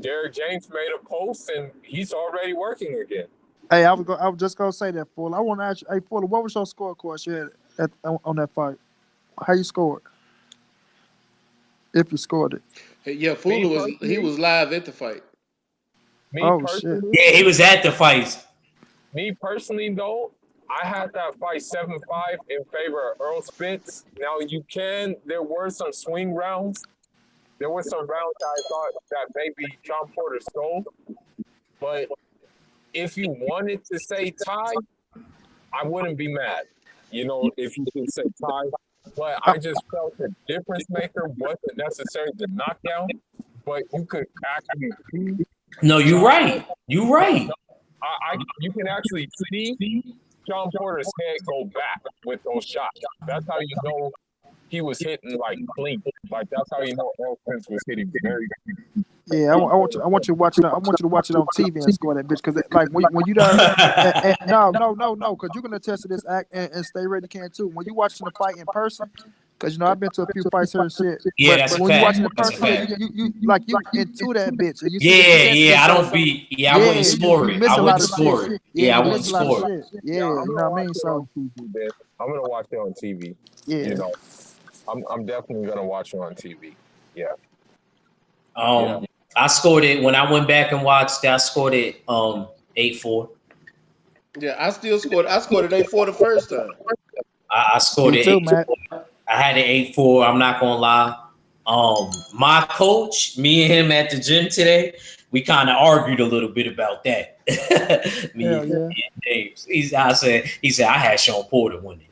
Derek James made a post and he's already working again. Hey, I was just gonna say that, Fuller. I want to ask you, hey, Fuller, what was your scorecard you had on that fight? How you scored? If you scored it. Hey, yeah, Fuller was live at the fight. Oh shit. Yeah, he was at the fights. Me personally, though, I had that fight 7-5 in favor of Earl Spence. Now, there were some swing rounds. There were some rounds that I thought that maybe Sean Porter stole. But if you wanted to say tie, I wouldn't be mad. You know, if you could say tie, but I just felt the difference maker wasn't necessarily the knockdown, but you could actually see. No, you're right. You're right. You can actually see Sean Porter's head go back with those shots. That's how you know he was hitting like clean. Like that's how you know Errol Spence was hitting very clean. Yeah, I want you to watch it. I want you to watch it on TV and score that bitch. Because like when you there, no, because you can attest to this act and Stay Ready can too. When you watching the fight in person, because I've been to a few fights here and shit. Yeah, but that's a when you fact. watching the person, you like you into that bitch. And you Yeah. I don't be. Yeah, I wouldn't score you it. miss I a lot wouldn't of score shit. it. Yeah, Yeah, I you wouldn't miss a lot of score it. shit. Yeah, you know what I mean. So I'm gonna watch it on TV. yeah, You know, I'm definitely gonna watch it on TV. Yeah. I scored it when I went back and watched. I scored it 8-4. Yeah, I scored it 8-4 the first time. I scored me it too, 8. Matt. I had it 8-4. I'm not gonna lie. My coach, me and him at the gym today, we kind of argued a little bit about that. me Hell yeah. and James. He said I had Sean Porter winning.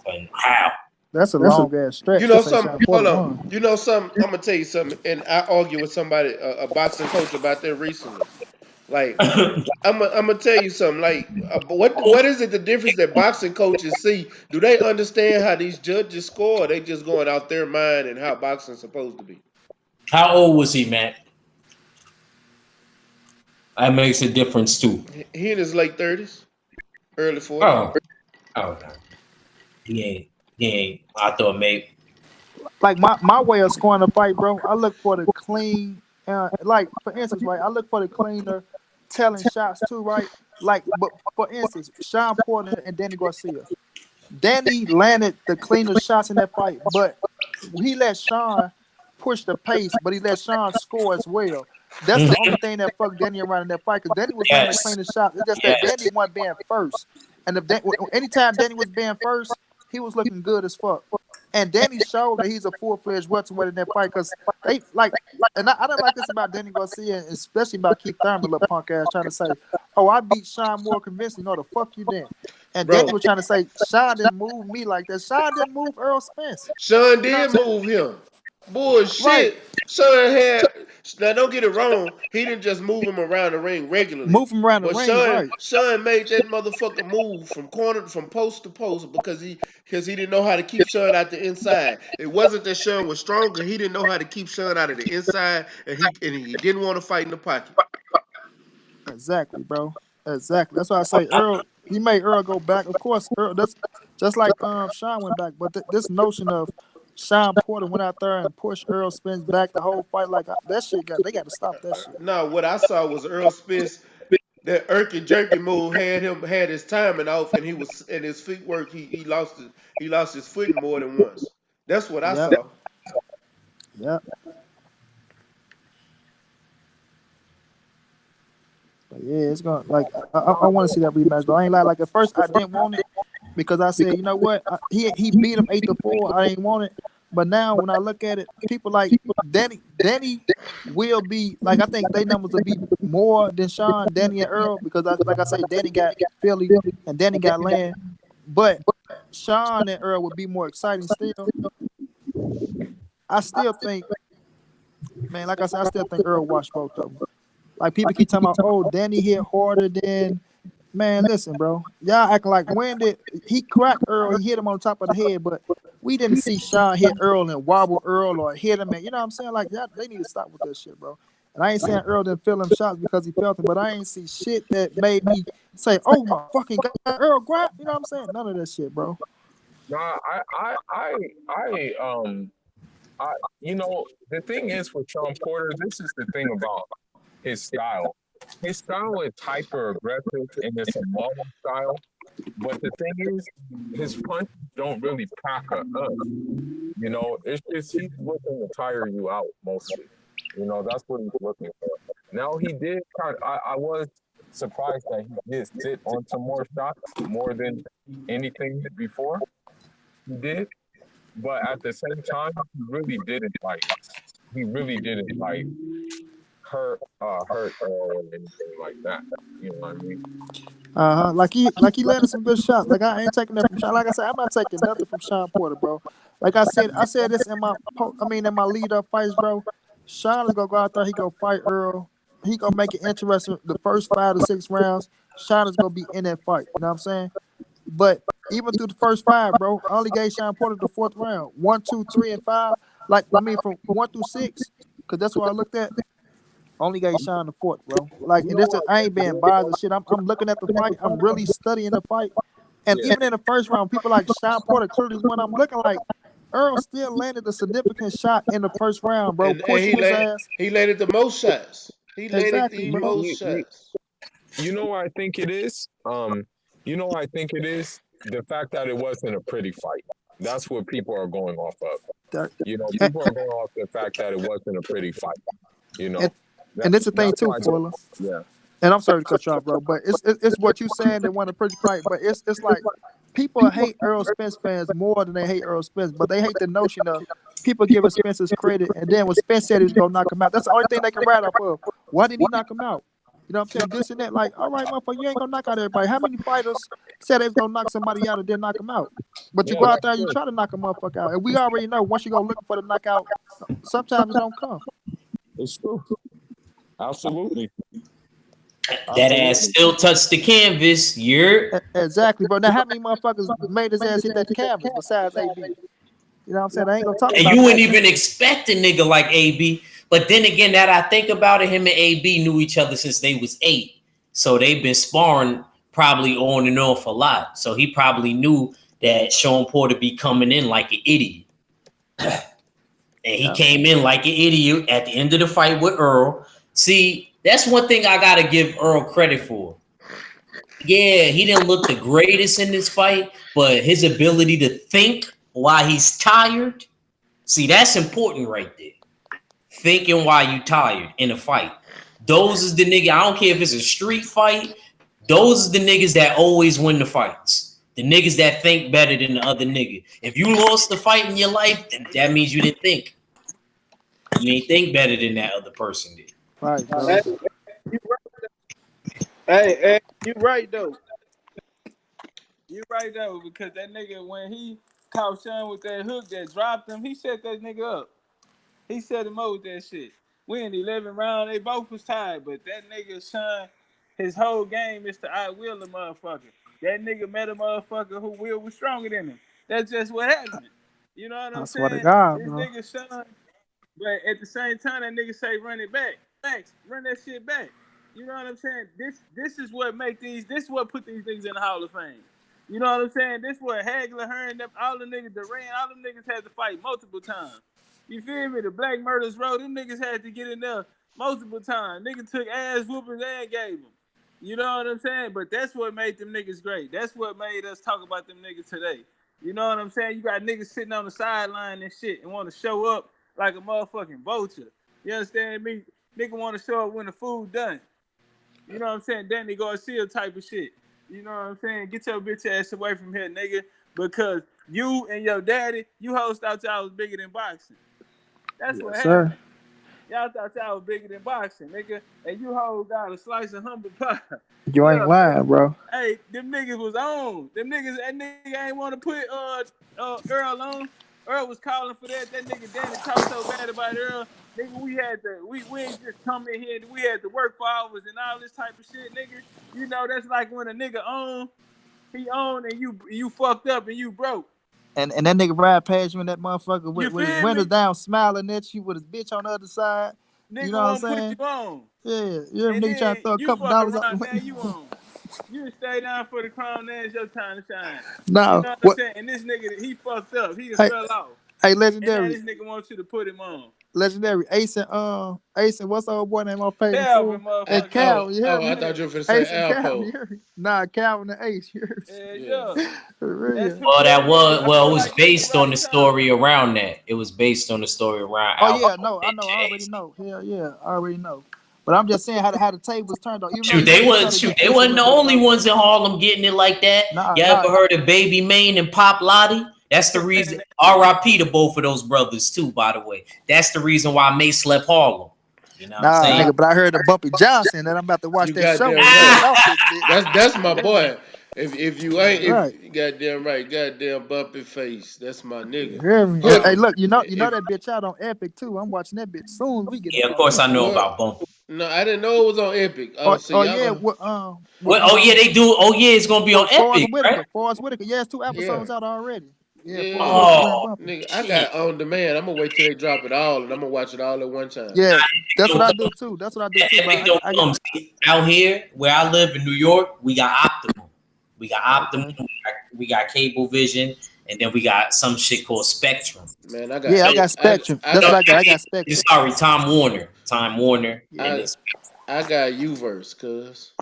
And how? That's a long ass stretch. You know to say something? Sean Porter Hold on. won. You know something? I'm gonna tell you something. And I argued with somebody, a boxing coach, about that recently. Like, I'm gonna tell you something. Like, what is it? The difference that boxing coaches see? Do they understand how these judges score? Or they just going out their mind and how boxing's supposed to be? How old was he, Matt? That makes a difference too. He in his late 30s, early 40s. Oh, okay. He ain't. I thought maybe. Like my way of scoring a fight, bro. I look for the clean. Like for instance, right? I look for the cleaner, telling shots too, right? Like, but for instance, Sean Porter and Danny Garcia. Danny landed the cleaner shots in that fight, but he let Sean push the pace, but he let Sean score as well. That's the only thing that fucked Danny around in that fight, because Danny was landing the cleanest shots. It's just that Danny wasn't being first. And anytime Danny was being first, he was looking good as fuck. And Danny showed that he's a full-fledged welterweight in that fight, because they like, and I don't like this about Danny Garcia, and especially about Keith Thurman, little punk ass, trying to say, "Oh, I beat Sean more convincing." No, the fuck you didn't. And Danny was trying to say Sean didn't move me like that. Sean didn't move Earl Spence. Sean did move him. Bullshit. Right. Sean had. Now don't get it wrong. He didn't just move him around the ring regularly. Move him around the But ring, right? Sean made that motherfucker move from post to post because he didn't know how to keep Sean out the inside. It wasn't that Sean was stronger. He didn't know how to keep Sean out of the inside, and he didn't want to fight in the pocket. Exactly, bro. Exactly. That's why I say Earl. He made Earl go back. Of course, Earl. That's just like Sean went back. But this notion of Sean Porter went out there and pushed Earl Spence back the whole fight, like that shit they got to stop that shit. No, what I saw was Earl Spence. That irky jerky move had his timing off, and he was in his feet work. He lost his footing more than once. That's what I saw. Yep. But yeah, it's gonna like I want to see that rematch, but I ain't like at first I didn't want it because I said, you know what, he beat him 8-4. I ain't want it, but now when I look at it, people like Danny will be like, I think their numbers will be more than Sean, Danny, and Earl, because like I say, Danny got Philly and Danny got Land, but Sean and Earl would be more exciting still. I still think, man, like I said, I still think Earl watched both of them. Like people keep talking about, oh, Danny hit harder than, man, listen, bro. Y'all acting like when did he crack Earl? He hit him on top of the head, but we didn't see Sean hit Earl and wobble Earl or hit him, and you know what I'm saying? Like, y'all, they need to stop with that shit, bro. And I ain't saying Earl didn't feel them shots because he felt it, but I ain't see shit that made me say, oh my fucking God, Earl grab. You know what I'm saying? None of that shit, bro. No, you know, the thing is with Sean Porter, this is the thing about his style. His style is hyper aggressive and it's a normal style. But the thing is, his punches don't really pack up. You know, it's just he's looking to tire you out mostly. You know, that's what he's looking for. Now he did I was surprised that he did sit on some more shots more than anything before. He did. But at the same time, he really didn't hurt or anything like that. You know what I mean? Like he landed some good shots. Like I ain't taking that from Sean. Like I said, I'm not taking nothing from Sean Porter, bro. Like I said this in in my lead up fights, bro. Sean is gonna go out there. He gonna fight Earl. He gonna make it interesting. The first 5 to 6 rounds, Sean is gonna be in that fight. You know what I'm saying? But even through the first 5, bro, I only gave Sean Porter the 4th round. 1, 2, 3, and 5. Like I mean, from 1 through 6, because that's what I looked at. Only gave Sean the 4th, bro. Like, and this I ain't being biased and shit. I'm looking at the fight. I'm really studying the fight. And Yeah. even in the first round, people like Sean Porter clearly when I'm looking like Earl still landed a significant shot in the first round, bro, And pushing his ass. he landed the most shots. He landed Exactly, the bro. most shots. You know what I think it is? You know what I think it is? The fact that it wasn't a pretty fight. That's what people are going off of. You know, people are going off the fact that it wasn't a pretty fight. You know, and it's a thing too, Fuller. Yeah. And I'm sorry to cut you off, bro, but it's what you saying they want a pretty fight, but it's like people hate Earl Spence fans more than they hate Earl Spence, but they hate the notion of people giving Spence's credit, and then when Spence said he was gonna knock him out, that's the only thing they can write off of. Why didn't he knock him out? You know what I'm saying? This and that, like, all right, motherfucker, you ain't gonna knock out everybody. How many fighters said they was gonna knock somebody out and then knock him out? But you go out there and you try to knock a motherfucker out, and we already know once you go looking for the knockout, sometimes it don't come. It's true. Absolutely. That ass still touched the canvas. Exactly, bro. Now, how many motherfuckers made his ass hit that canvas besides AB? You know what I'm saying? I ain't gonna talk about And you wouldn't even expect a nigga like AB. But then again, that I think about it, him and AB knew each other since they was 8. So they've been sparring probably on and off a lot. So he probably knew that Sean Porter be coming in like an idiot. And he came in like an idiot at the end of the fight with Earl. See, that's one thing I gotta give Earl credit for. Yeah, he didn't look the greatest in this fight, but his ability to think while he's tired, see, that's important right there. Thinking while you tired in a fight. Those is the nigga, I don't care if it's a street fight, those are the niggas that always win the fights. The niggas that think better than the other nigga. If you lost the fight in your life, then that means you didn't think. You ain't think better than that other person did. Right, bro. Hey, you right though. You right though, because that nigga when he caught Sean with that hook that dropped him, he set that nigga up. He set him up with that shit. We in the 11th round, they both was tied, but that nigga Sean, his whole game is to outwill the motherfucker. That nigga met a motherfucker who will was stronger than him. That's just what happened. You know what I'm saying? I swear to God, this bro. nigga Sean, but at the same time, that nigga say run it back. Thanks, run that shit back. You know what I'm saying? This is what make these. This is what put these things in the Hall of Fame. You know what I'm saying? This is what Hagler, Hearn, all the niggas, Durant, all them niggas had to fight multiple times. You feel me? The Black Murders Road, them niggas had to get in there multiple times. Niggas took ass whoopers and gave them. You know what I'm saying? But that's what made them niggas great. That's what made us talk about them niggas today. You know what I'm saying? You got niggas sitting on the sideline and shit and want to show up like a motherfucking vulture. You understand me? Nigga want to show up when the food done. You know what I'm saying? Danny Garcia type of shit. You know what I'm saying? Get your bitch ass away from here, nigga. Because you and your daddy, you hoes thought y'all was bigger than boxing. That's what happened. Y'all thought y'all was bigger than boxing, nigga. And you hoes got a slice of humble pie. You ain't lying, bro. Hey, them niggas was on. That nigga ain't want to put Earl on. Earl was calling for that. That nigga Danny talked so bad about Earl. Nigga, we ain't just come in here. We had to work for hours and all this type of shit, nigga. You know, that's like when a nigga he owned and you fucked up and you broke. And that nigga ride past you in that motherfucker with his windows down, smiling at you with his bitch on the other side. Nigga you know what I'm saying? Put you on. Yeah, you're a nigga trying to throw a couple dollars out the window. You on. You stay down for the crown, now it's your time to shine. No, you know what I'm saying? And this nigga, he fucked up. He just fell off. Hey, Legendary. And now this nigga wants you to put him on. Legendary, Ace and what's the old boy name on page? Calvin, and Calvin, you heard me? I thought you were finna say Ace and Calvin, Calvin and Ace. Yeah. Well, it was based on the story around that. It was based on the story around. Oh yeah, no, I know, I already know. Hell yeah, I already know. But I'm just saying how the tables turned out. They wasn't the only ones in Harlem getting it like that. You ever heard of Baby Maine and Pop Lottie? That's the reason. R.I.P. to both of those brothers too, by the way. That's the reason why Mace left Harlem. You know what I'm Nah, saying? nigga, but I heard the Bumpy Johnson that I'm about to watch You that show goddamn when he right. get off this bitch. That's my Yeah, boy. If you that's ain't right. if goddamn right, goddamn bumpy face. That's my You nigga. hear me? But Hey, look, you know if that bitch out on Epic too. I'm watching that bitch soon as we get Yeah, off of this course I shit. know well, about Bump. no, I didn't know it was on Epic. Oh, so Oh y'all yeah, gonna Well, oh yeah, they do. Oh yeah, it's gonna be on with Forrest Epic, right? Whitaker. Forrest Whitaker. Yeah, it's 2 yeah. episodes out already. Yeah, Forrest Yeah. Whitaker Oh playing Bumpy. Nigga, I shit. got on demand. I'm gonna wait till they drop it all and I'm gonna watch it all at one time. Yeah, that's what Don't I come. do too. That's what I do too. Epic But don't I got come. See, out here where I live in New York, we got Optimum. We got Optimum. okay. We got Cablevision, and then we got some shit called Spectrum. Man, I got Yeah, I So got Spectrum. I That's no, what got I got. I got Spectrum. sorry, Time Warner. Time Warner, and Yeah, I it's I got Uverse, cuz.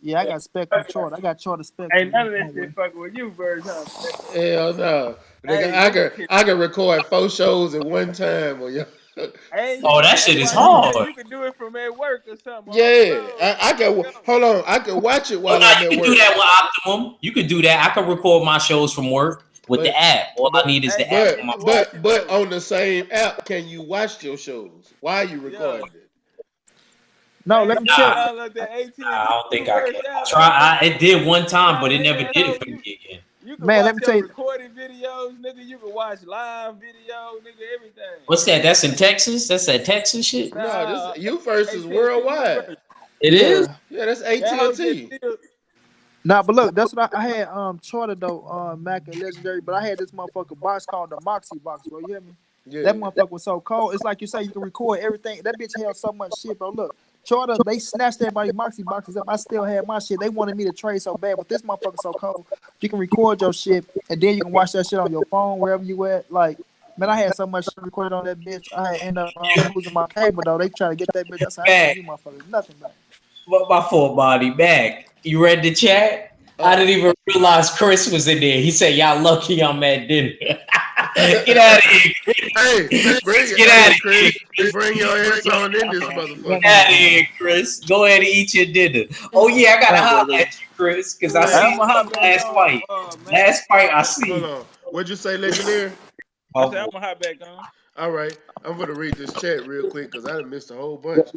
yeah, I got Spectrum Charter. I got Charter Ain't Spectrum none of my that way. shit fucking with you, birds, huh? Hell no. Nigga, Hey, nigga, I can record 4 shows at one time on y'all. hey, you oh, can, that hey, shit is watch this. hard. You can do it from at work or something on the Yeah, road. I can Go. hold on. I can watch it Oh while no, I'm you at can do work. that with Optimum. You can do that. I can record my shows from work with the But app. All I but need is Hey, the app hey, on you my can phone. watch it though. on the same app, can you watch your shows? Why are you Yeah. recording it? No, Man, let you me gotta tell Nah, you. download that I AT&T don't think I Uverse can. I app, try. nigga. It did one time, but Down it in never that did it hoe, for me again. you can Man, watch let me tell your you. recorded videos, nigga. You can watch live video, nigga. Everything. What's that? That's in Texas. That's that Texas shit. No, this Nah, Uverse is AT&T worldwide. Uverse. It is. Yeah. Yeah, that's That hoe just AT&T. still. Nah, but look, that's what I had Charter though, Mac and Legendary, but I had this motherfucker box called the Moxie box, bro. You hear me? That Yeah. motherfucker was so cold. It's like you say, you can record everything. That bitch held so much shit, bro. Look, Charter, they snatched everybody Moxie boxes up. I still had my shit. They wanted me to trade so bad, but this motherfucker so cold. You can record your shit, and then you can watch that shit on your phone, wherever you at. Like, man, I had so much shit recorded on that bitch. I had end up losing my cable, though. They try to get that bitch. I said, I ain't Back. giving you motherfuckers nothing back. My full body back. You read the chat? I Uh, didn't even realize Chris was in there. He said, "Y'all lucky I'm at dinner." Get out of here, hey, Chris. Get out hey, of here, Chris, Chris. bring your ass on in this Got motherfucker. my Get out of here, Chris. Go ahead and eat your dinner. Oh yeah, I gotta thank you. holler at you, Chris, because I Hey, see I'm What? gonna hop something back last on, fight. man. Last fight, I Hold see. on. What'd you say, Legendary? I said Oh, I'm gonna hop back on. All right, I'm gonna read this chat real quick because I done missed a whole bunch.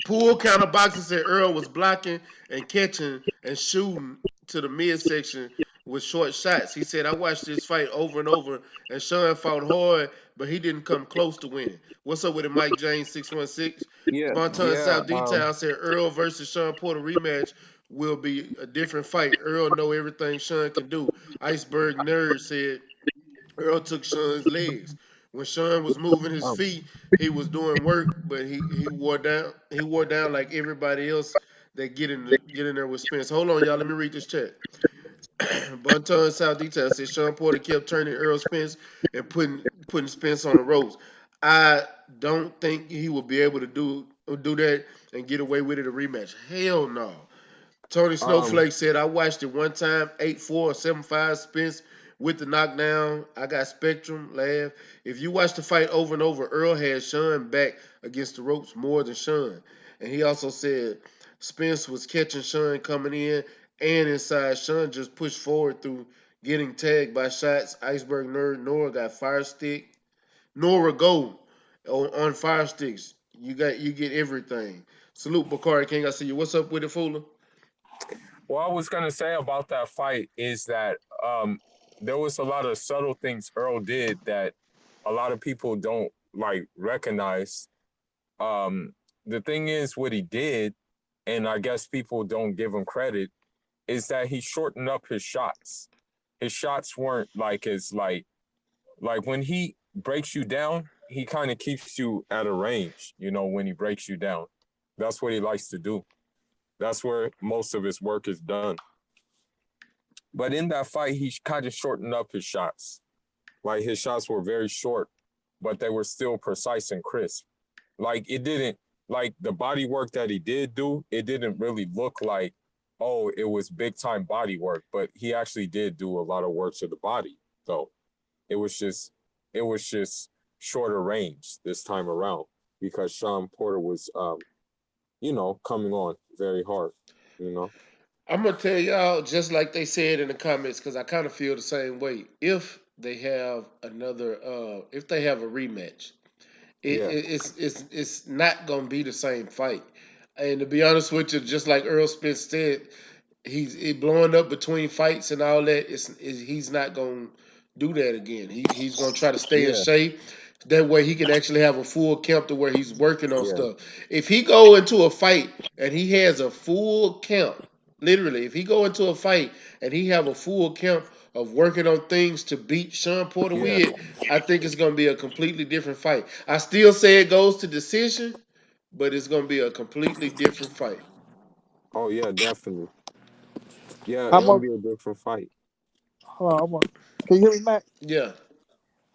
Pool counter boxing said Earl was blocking and catching and shooting to the midsection with short shots. He said, I watched this fight over and over, and Sean fought hard, but he didn't come close to winning. What's up with it, Mike James 616? Yeah, Spontan yeah. South Detail said Earl versus Sean Porter rematch will be a different fight. Earl know everything Sean can do. Iceberg Nerd said Earl took Sean's legs. When Sean was moving his Um, feet, he was doing work, but he wore down. He wore down like everybody else that get in there with Spence. Hold on, y'all. Let me read this chat. Bunton South Detail says Sean Porter kept turning Earl Spence and putting Spence on the ropes. I don't think he will be able to do that and get away with it a rematch. Hell no. Tony um, Snowflake said, I watched it one time, 8-4 or 7-5 Spence with the knockdown. I got Spectrum, laugh. If you watch the fight over and over, Earl had Sean back against the ropes more than Sean. And he also said Spence was catching Sean coming in and inside. Sean just pushed forward through getting tagged by shots. Iceberg Nerd Nora got fire stick. Nora Gold on fire sticks. You get everything. Salute Bakari King. I see you. What's up with it, Fooler? what I was gonna say about that fight is that there was a lot of subtle things Earl did that a lot of people don't like recognize. Um, the thing is, what he did, and I guess people don't give him credit, is that he shortened up his shots. His shots weren't like as like when he breaks you down, he kind of keeps you at a range. You know, when he breaks you down, that's what he likes to do. That's where most of his work is done. But in that fight, he kind of shortened up his shots. Like his shots were very short, but they were still precise and crisp. Like it didn't, like the body work that he did do, it didn't really look like, oh, it was big time body work. But he actually did do a lot of work to the body, though. It was just, it was just shorter range this time around because Sean Porter was, coming on very hard, you know. I'm gonna tell y'all just like they said in the comments because I kind of feel the same way. If they have a rematch, Yeah. It's not gonna be the same fight. And to be honest with you, just like Earl Spence said, he's blowing up between fights and all that. He's not gonna do that again. He's gonna try to stay in Yeah. shape. That way he can actually have a full camp to where he's working on Yeah. stuff. If he go into a fight and he has a full camp, literally, if he go into a fight and he have a full camp of working on things to beat Sean Porter Yeah. with, I think it's gonna be a completely different fight. I still say it goes to decision, but it's gonna be a completely different fight. Oh yeah, definitely. Yeah, I it'll most be a different fight. hold on, can you hear me, Matt? Yeah.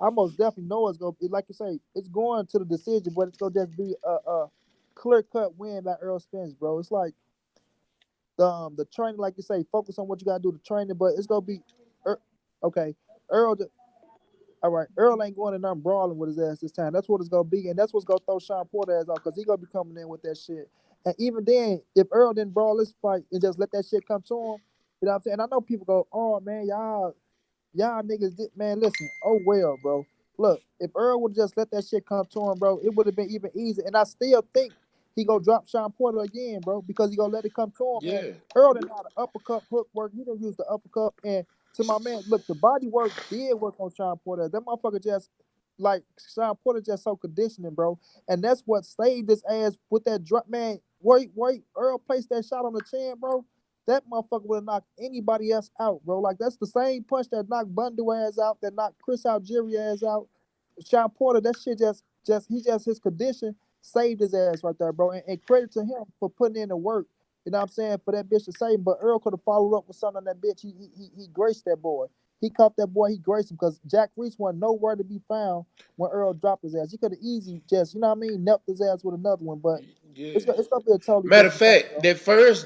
I most definitely know it's gonna be like you say, it's going to the decision, but it's gonna just be a clear cut win by Earl Spence, bro. It's like the training, like you say, focus on what you gotta do the training, but it's gonna be okay. Earl, all right. Earl ain't going in there brawling with his ass this time. That's what it's gonna be, and that's what's gonna throw Sean Porter ass off because he gonna be coming in with that shit. And even then, if Earl didn't brawl this fight and just let that shit come to him, you know what I'm saying? And I know people go, "Oh man, y'all niggas did, man, listen, oh well, bro. Look, if Earl would just let that shit come to him, bro, it would have been even easier. And I still think he gonna drop Sean Porter again, bro, because he gonna let it come to him. And Yeah. Earl didn't know the uppercut hook work. He didn't use the uppercut. And to my man, look, the body work did work on Sean Porter. That motherfucker just like Sean Porter just so conditioning, bro. And that's what saved his ass with that drop, man. Wait, Earl placed that shot on the chin, bro. That motherfucker would have knocked anybody else out, bro. Like that's the same punch that knocked Bundu ass out, that knocked Chris Algieri ass out. Sean Porter, that shit just his condition saved his ass right there, bro. And credit to him for putting in the work. You know what I'm saying? For that bitch to save him. But Earl could have followed up with something on that bitch. He graced that boy. He caught that boy, he graced him because Jack Reese wasn't nowhere to be found when Earl dropped his ass. He could have easy just, you know what I mean, knelt his ass with another one. But Yeah. it's gonna be a totally Matter of different fight, fact, bro.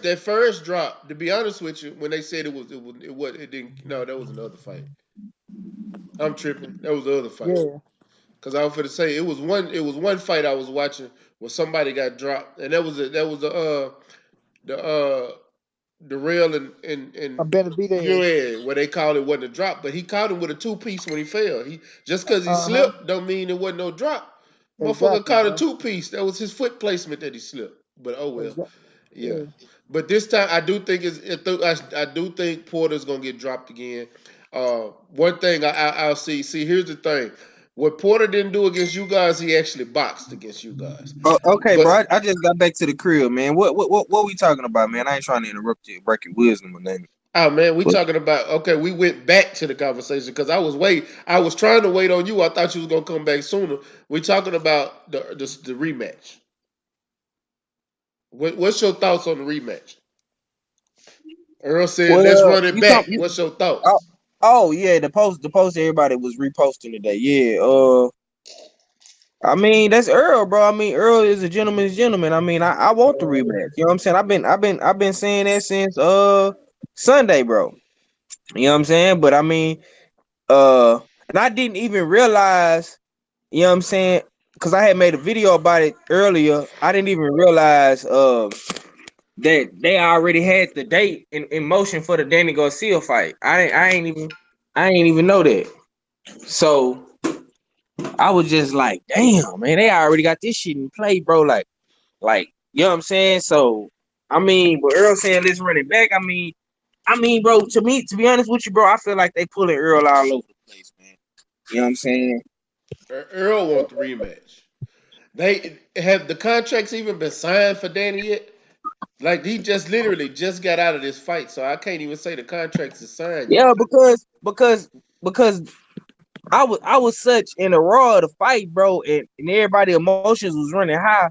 that first drop, to be honest with you, when they said it didn't. No, that was another fight. I'm tripping. That was the other fight. Yeah. Cause I was gonna say it was one fight I was watching where somebody got dropped, and the rail and I'm Benavidez. yeah, what they called it wasn't a drop, but he caught him with a two piece when he fell. He just because he Uh-huh. slipped don't mean it wasn't no drop. Motherfucker Exactly, caught a bro. two piece. That was his foot placement that he slipped. But oh well, Exactly. yeah. Yeah. But this time I do think I do think Porter's gonna get dropped again. One thing I'll see. Here's the thing. What Porter didn't do against you guys, he actually boxed against you guys. Oh, okay, But bro. I just got back to the crib, man. What we talking about, man? I ain't trying to interrupt you, break your wisdom or nothing. oh man, we But talking about okay. We went back to the conversation because I was trying to wait on you. I thought you was gonna come back sooner. We talking about the rematch. What's your thoughts on the rematch? Earl said, "Let's well, run it you talk back." you. What's your Oh, thoughts? oh yeah, the post everybody was reposting today. Yeah. I mean that's Earl, bro. I mean Earl is a gentleman's gentleman. I mean I want the rematch. You know what I'm saying? I've been saying that since Sunday, bro. You know what I'm saying? But I mean and I didn't even realize. You know what I'm saying? Because I had made a video about it earlier. I didn't even realize that they already had the date in motion for the Danny Garcia fight. I ain't even know that. So I was just like, damn, man, they already got this shit in play, bro. Like, you know what I'm saying? So I mean, but Earl saying let's run it back. I mean, bro, to be honest with you, bro, I feel like they pulling Earl all over the place, man. You know what I'm saying? Earl want the rematch. They have the contracts even been signed for Danny yet? Like he just literally just got out of this fight, so I can't even say the contracts is signed yet. Yeah, because I was such in the raw of the fight, bro, and everybody emotions was running high.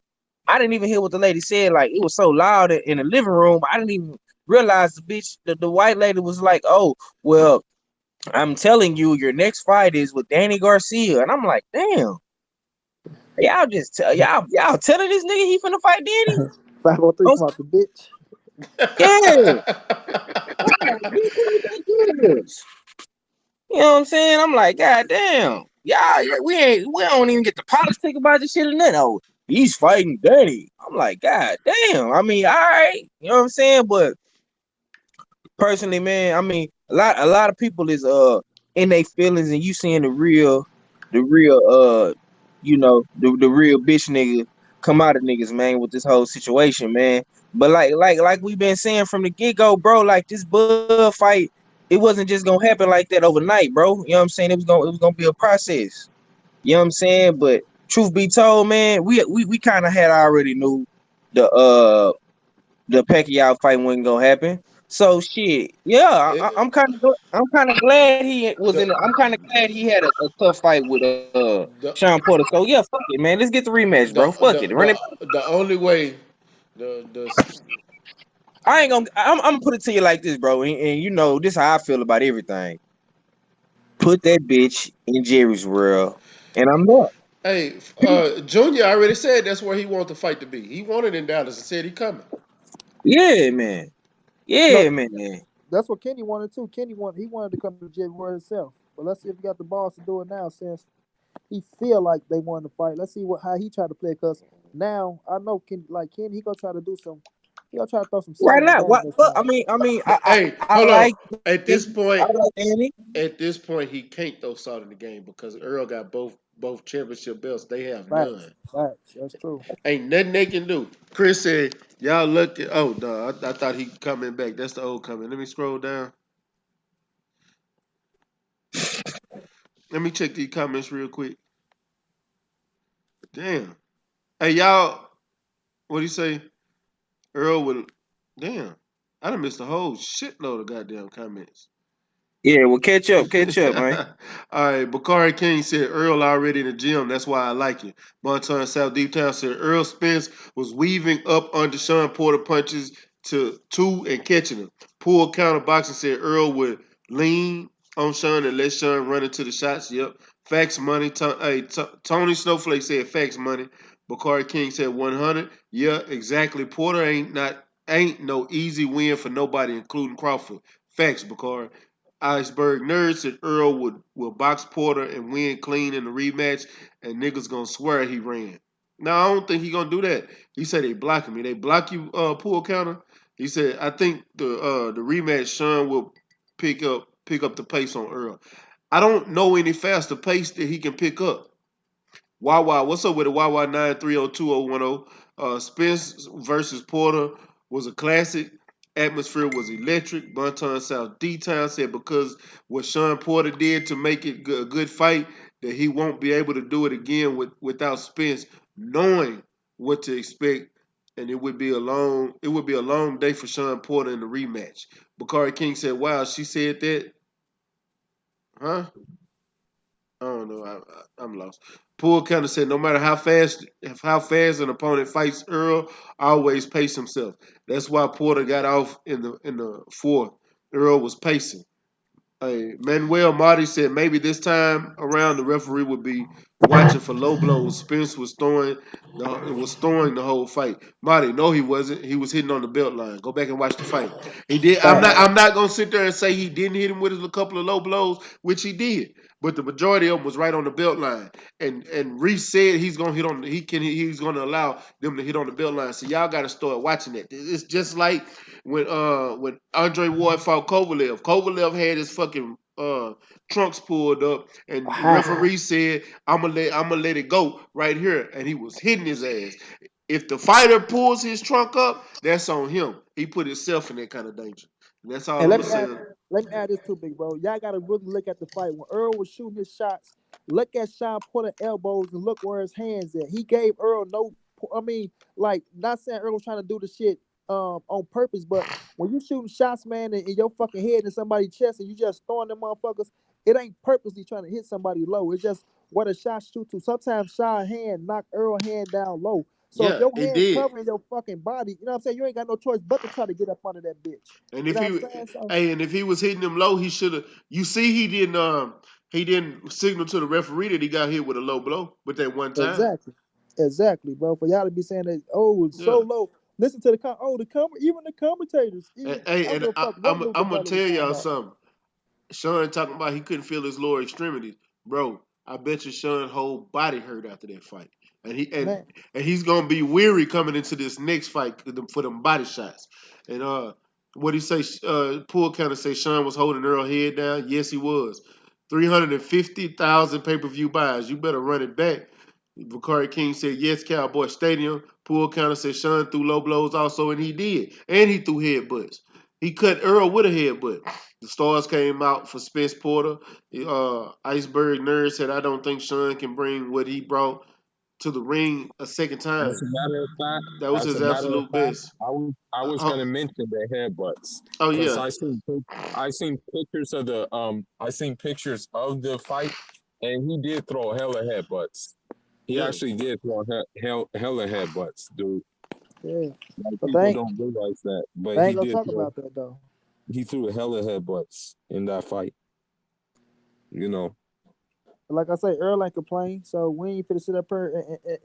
I didn't even hear what the lady said. Like it was so loud in the living room. I didn't even realize the white lady was like, "Oh, well, I'm telling you, your next fight is with Danny Garcia," and I'm like, "Damn, y'all just y'all telling this nigga he finna fight Danny?" 503 Oh, come out the bitch. yeah, yes. You know what I'm saying? I'm like, God damn. Yeah, we don't even get the politics about this shit or nothing. Oh, he's fighting Danny. I'm like, God damn. I mean, all right. You know what I'm saying? But personally, man, I mean, a lot of people is in their feelings and you seeing the real the real bitch nigga come out of niggas, man, with this whole situation, man. But like we been saying from the get-go, bro, like this Bud fight, it wasn't just gonna happen like that overnight, bro. You know what I'm saying? It was gonna be a process. You know what I'm saying? But truth be told, man, we kind of had already knew the the Pacquiao fight wasn't gonna happen. So shit, yeah, It, I'm kind of glad he was in. the I'm kind of glad he had a tough fight with the Sean Porter. So yeah, fuck it, man. Let's get the rematch, bro. the Fuck it, the run it. the only way the I ain't gonna. I'm gonna put it to you like this, bro. And you know this how I feel about everything. Put that bitch in Jerry's world, and I'm up. hey Junior already said that's where he wanted the fight to be. He wanted in Dallas and said he coming. Yeah, man. No, Yeah, man. that's what Kenny wanted too. He wanted to come to Jerry World himself. But let's see if he got the balls to do it now since he feel like they wanted to fight. Let's see how he try to play because now I know Kenny he gonna try to do some he gonna try to throw some Why salt in the not? game What? this Fuck. time. Hey, I hold on. like At Danny. this I point, like Danny. at this point, he can't throw salt in the game because Earl got both championship belts. They have Facts, none. facts. That's true. Ain't nothing they can do. Chris said, "Y'all look at." Oh no, I thought he coming back. That's the old coming. Let me scroll down. Let me check these comments real quick. Damn. Hey y'all, what do you say? Earl would. Damn. I done missed a whole shitload of goddamn comments. Yeah, well, catch up, man. All right, Bakari King said Earl already in the gym. That's why I like it. Bonton South Deep Town said Earl Spence was weaving up under Sean Porter punches to two and catching them. Poor counter boxing said Earl would lean on Sean and let Sean run into the shots. Yep. Facts money. Tony Snowflake said facts money. Bakari King said 100. Yeah, exactly. Porter ain't no easy win for nobody, including Crawford. Facts, Bakari. Iceberg Nerd said Earl will box Porter and win clean in the rematch, and niggas gonna swear he ran. No, I don't think he gonna do that. He said they blocking me. They block you, pool counter. He said I think the rematch Sean will pick up the pace on Earl. I don't know any faster pace that he can pick up. Wawa, what's up with the Wawa 9302010? Spence versus Porter was a classic. Atmosphere was electric. Bonton South D Town said because what Sean Porter did to make it a good fight, that he won't be able to do it again without Spence knowing what to expect, and it would be a long day for Sean Porter in the rematch. Bakari King said, "Wow, she said that, huh?" I don't know. I'm lost. Poole kind of said, no matter how fast an opponent fights Earl, always pace himself. That's why Porter got off in the fourth. Earl was pacing. Manuel Marty said maybe this time around the referee would be watching for low blows. Spence was throwing the whole fight. Marty, no, he wasn't. He was hitting on the belt line. Go back and watch the fight. He did. I'm not. Facts. I'm not gonna sit there and say he didn't hit him with a couple of low blows, which he did. But the majority of them was right on the belt line. And Reese said he's gonna hit on. He's gonna allow them to hit on the belt line. So y'all got to start watching that. It's just like when Andre Ward fought Kovalev. Kovalev had his fucking trunks pulled up, and the referee said, "I'm gonna let it go right here," and he was hitting his ass. If the fighter pulls his trunk up, that's on him. He put himself in that kind of danger. And that's all And I'm saying. let me add this too, big bro. Y'all gotta really look at the fight. When Earl was shooting his shots, look at Sean Porter elbows and look where his hands at. He gave Earl no I mean, like not saying Earl was trying to do the shit on purpose, but when you shooting shots, man, in your fucking head in somebody's chest and you just throwing them motherfuckers, it ain't purposely trying to hit somebody low. It's just what a shot shoot to. Sometimes Sean hand knock Earl hand down low. So if Yeah, your it hand did. covering your fucking body, you know what I'm saying? You ain't got no choice but to try to get up under that bitch. And You if know he, what I'm saying? So hey, and if he was hitting him low, he should have. You see, he didn't signal to the referee that he got hit with a low blow, but that one time. exactly. Exactly, bro. For y'all to be saying that, oh, it's so Yeah. low. Listen to even the commentators, And, even I hey, don't and give a I, fuck what I'm Luther I'm gonna brother was tell saying y'all about. something. Sean talking about he couldn't feel his lower extremities, bro. I bet you Sean's whole body hurt after that fight, and he and Man, and he's gonna be weary coming into this next fight for them body shots. And what he say? Poole kind of say Sean was holding Earl head down. Yes, he was. 350,000 pay-per-view buys. You better run it back. Bakari King said, yes, Cowboy Stadium. Pool counter said Sean threw low blows also, and he did. And he threw headbutts. He cut Earl with a headbutt. The stars came out for Spence Porter. Iceberg Nerd said, I don't think Sean can bring what he brought to the ring a second time. As a matter of fact, That was as a his matter of absolute fact, best. I was Uh, gonna mention the headbutts oh, because yeah. I seen pictures of the fight, and he did throw hella headbutts. He Yeah. actually did throw hella headbutts, dude. Yeah, A lot of but people don't realize that, but they he ain't gonna did talk throw. about that though. He threw hella headbutts in that fight. You know. Like I say, Earl ain't complain, so we ain't finna sit up here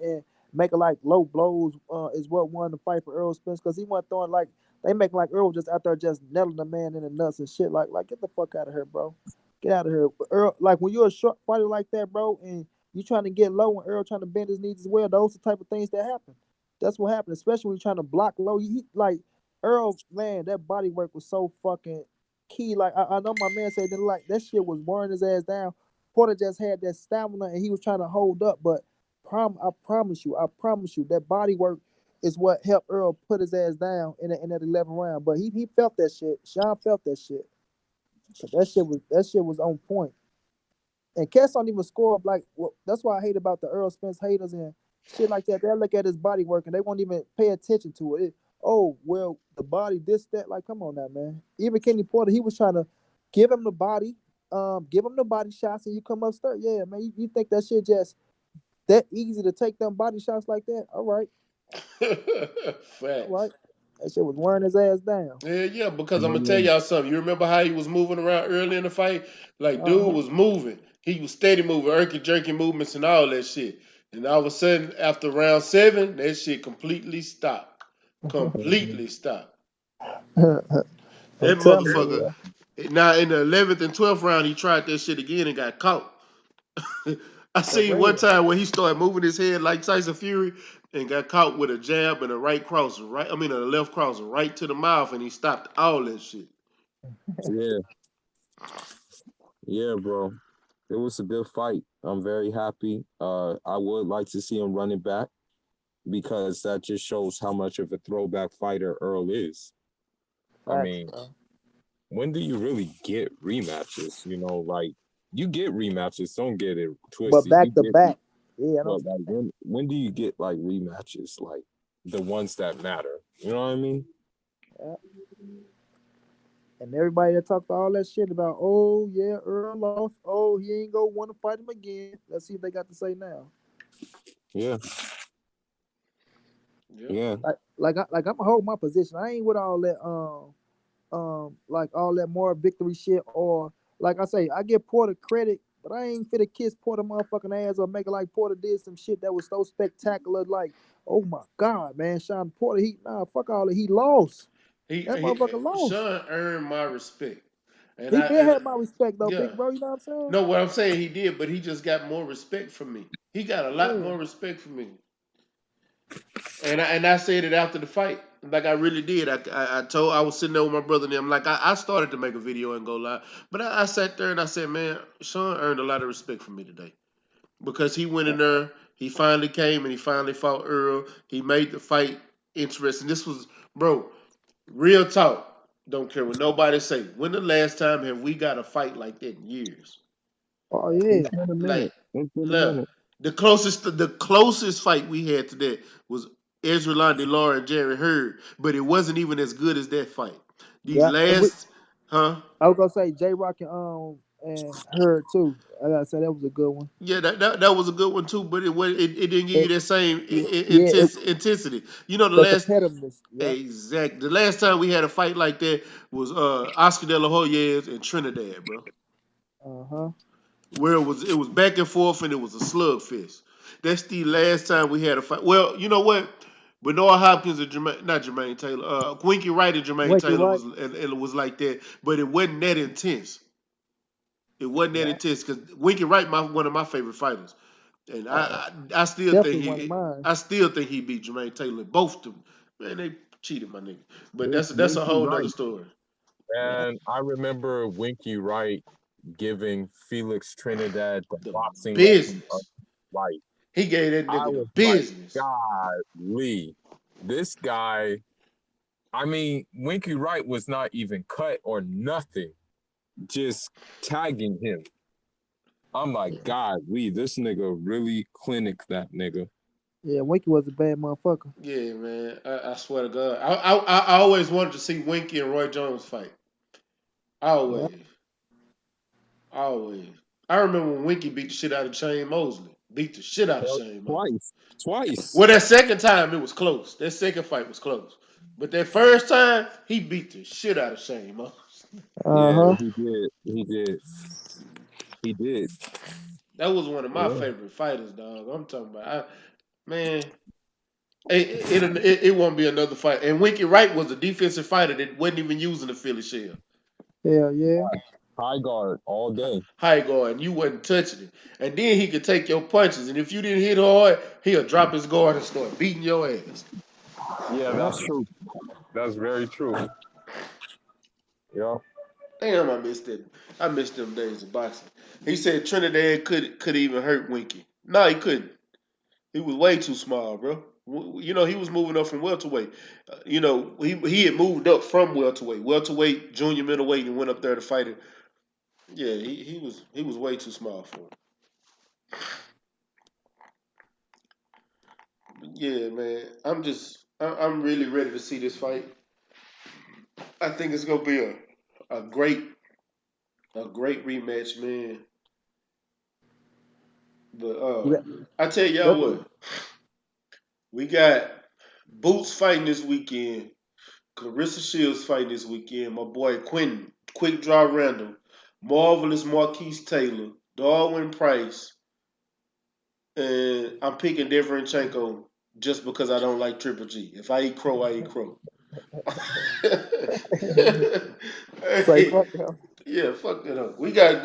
and make it like low blows is what won the fight for Earl Spence because he wasn't throwing like they make like Earl just out there just nailing the man in the nuts and shit. Like get the fuck out of here, bro. Get out of here. Earl, like when you're a short fighter like that, bro, and you trying to get low and Earl trying to bend his knees as well, those are the type of things that happen. That's what happened, especially when you're trying to block low. Like Earl, man, that body work was so fucking key. Like I know my man said that like that shit was wearing his ass down. Porter just had that stamina and he was trying to hold up, but I promise you, that body work is what helped Earl put his ass down in that 11th round. But he felt that shit. Sean felt that shit. But that shit was on point. And Cass don't even score up like well, that's why I hate about the Earl Spence haters and shit like that. They look at his body work and they won't even pay attention to it. Oh well, the body this that like come on now, man. Even Kenny Porter, he was trying to give him the body, give him the body shots, and you come up start. Yeah, man, you think that shit just that easy to take them body shots like that? All right, all Facts. right. That shit was wearing his ass down. Yeah, because I'm gonna tell Yeah. y'all something. You remember how he was moving around early in the fight? Like, Uh dude huh. was moving. He was steady moving, erky jerky movements and all that shit. And all of a sudden, after round 7, that shit completely stopped. Completely stopped. I'm That telling you, motherfucker. bro. Now in the 11th and 12th round, he tried that shit again and got caught. I For seen one real. time where he started moving his head like Tyson Fury and got caught with a jab and a right cross, a left cross right to the mouth, and he stopped all that shit. Yeah, yeah, bro. It was a good fight. I'm very happy. I would like to see him running back because that just shows how much of a throwback fighter Earl is. I Facts, mean, bro. when do you really get rematches? Like you get rematches. Don't get it But twisted. You back to get, back, yeah, I but don't. like when do you get like rematches? Like the ones that matter. You know what I mean? Yeah. And everybody that talked all that shit about, oh yeah, Earl lost. Oh, he ain't gonna want to fight him again. Let's see what they got to say now. Yeah, Yeah. yeah. Like I'm gonna hold my position. I ain't with all that like all that more victory shit or like I say, I give Porter credit, but I ain't finna kiss Porter motherfucking ass or make it like Porter did some shit that was so spectacular. Like, oh my god, man, Sean Porter, fuck all that. He lost. That motherfucker lost. Sean earned my respect, and He I been and had my respect though, yeah. big bro. You know what I'm No, what I'm saying he did, but he just got more respect from me. He got a lot saying? more respect from me, and I said it after the fight. Like I really did. I was sitting there with my brother and I'm like I started to make a video and go live, but I sat there and I said, man, Sean earned a lot of respect from me today because he went in there. He finally came and he finally fought Earl. He made the fight interesting. This was, bro, real talk. Don't care what nobody say. When the last time have we got a fight like that in years? Oh It's yeah. been a Like, minute. It's been a look, minute. the closest fight we had to that was Ezra Londy Law and Jerry Hurd, but it wasn't even as good as that fight. The Yeah. last, huh? I was gonna say J Rock and her too. I gotta say that was a good one. Yeah, that was a good one too, but it didn't give you It, that same yeah, intensity. You know, the competitiveness. Yep. the last time we had a fight like that was Oscar De La Hoya and Trinidad, bro. Uh-huh. Where it was back and forth and it was a slugfest. That's the last time we had a fight. Well, you know what? Bernard Hopkins and not Jermaine Taylor, Quinky Wright and Jermaine Winky, Taylor right? and it was like that, but it wasn't that intense. It wasn't that Yeah. intense because Winky Wright, one of my favorite fighters, and Oh, I still think definitely one of mine. he beat Jermaine Taylor. Both of them, man, they cheated my nigga. But that's a Winky whole nother Wright. story. Yeah. And I remember Winky Wright giving Felix Trinidad the The boxing lesson of business. life. He gave that I nigga the was like, business. golly, this guy. I mean, Winky Wright was not even cut or nothing, just tagging him. I'm like, God, this nigga really clinic that nigga. Yeah, Winky was a bad motherfucker. Yeah, man. I swear to God. I always wanted to see Winky and Roy Jones fight. Yeah, Always. Always. I remember when Winky beat the shit out of Shane Mosley. Beat the shit out of Well, Shane Mosley. twice. Well, that second time it was close. That second fight was close. But that first time, he beat the shit out of Shane Mosley. Yeah, uh-huh. he did. He did. He did. That was one of my Yeah. favorite fighters, dog. I'm talking about, man. It won't be another fight. And Winky Wright was a defensive fighter that wasn't even using the Philly shell. Hell yeah. High guard all day. High guard, and you wasn't touching it. And then he could take your punches, and if you didn't hit hard, he'll drop his guard and start beating your ass. Yeah, Yeah. that's true. That's very true. Yeah. Damn, I missed it. I missed them days of boxing. He said Trinidad could even hurt Winky. No, he couldn't. He was way too small, bro. You know, he was moving up from welterweight. You know, he had moved up from welterweight, junior middleweight, and went up there to fight it. Yeah, he was way too small for him. But yeah, man, I'm really ready to see this fight. I think it's gonna be a great rematch, man. But You got, I tell y'all what? what, we got Boots fighting this weekend. Clarissa Shields fighting this weekend. My boy Quentin, Quick Draw Randall, Marvelous Marquise Taylor, Darwin Price, and I'm picking Deverenchenko just because I don't like Triple G. If I eat crow, I eat crow. Say Hey, fuck him. yeah, fuck that up. We got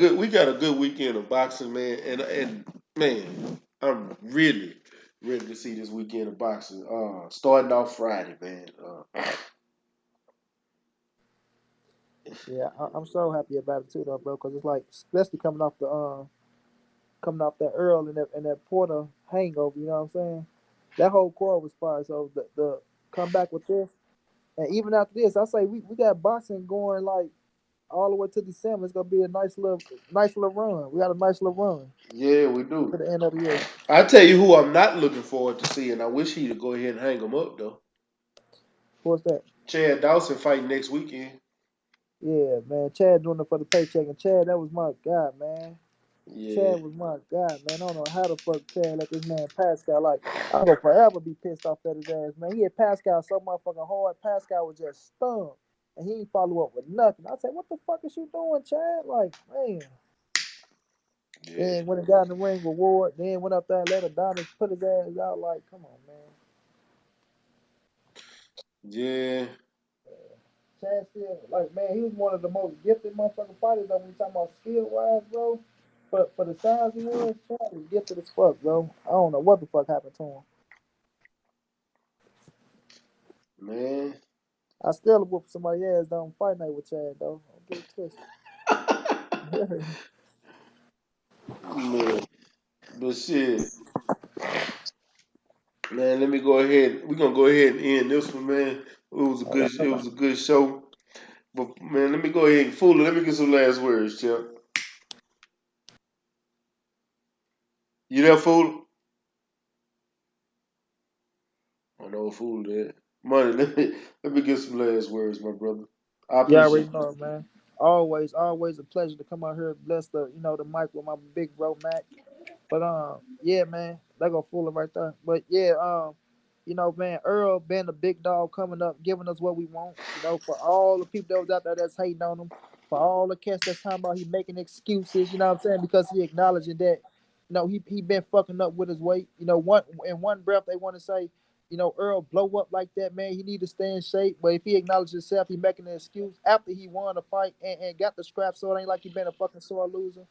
a good weekend of boxing, man, and man, I'm really ready to see this weekend of boxing. Starting off Friday, man. Yeah, I'm so happy about it too, though, bro. Cause it's like, especially coming off that Earl and that Porter hangover. You know what I'm saying? That whole core was fire. So the come back with this, and even after this, I say we got boxing going like all the way to December. It's gonna be a nice little run. We got a nice little run Yeah, we to do. the end of the year. I tell you who I'm not looking forward to seeing. I wish he'd go ahead and hang him up though. What's that? Chad Dawson fighting next weekend. Yeah, man. Chad doing it for the paycheck, and Chad, that was my guy, man. Yeah, Chad was my guy, man. I don't know how the fuck Chad let this man Pascal. Like, I'm gonna forever be pissed off at his ass, man. He hit Pascal so motherfucking hard. Pascal was just stunned, and he ain't follow up with nothing. I said, "What the fuck is you doing, Chad?" Like, man. yeah, Then when it got in the ring with Ward, then went up there and let Adonis put his ass out. Like, come on, man. yeah, Chad still, like, man, he was one of the most gifted motherfucking fighters. Though when you talking about skill wise, bro. But for the size he was, Chad was gifted as fuck, bro. I don't know what the fuck happened to him. man. I still whoop somebody ass down fight night with Chad though. Don't get it twisted. Man, but shit, man. Let me go ahead. We're gonna go ahead and end this one, man. It was a good show. But man, let me go ahead and fool it. Let me get some last words, champ. You there, fool? I know fool that. Money. Let me get some last words, my brother. I You already appreciate. know it, man. Always a pleasure to come out here and bless the mic with my big bro Mac. But yeah, man, they go fool it right there. But yeah, man, Earl being the big dog coming up, giving us what we want. For all the people that was out there that's hating on him, for all the cats that's talking about he making excuses. You know what I'm saying? Because he acknowledging that, he been fucking up with his weight. One breath they want to say, Earl blow up like that, man. He need to stay in shape. But if he acknowledges himself, he making an excuse after he won the fight and got the scrap, so it ain't like he been a fucking sore loser.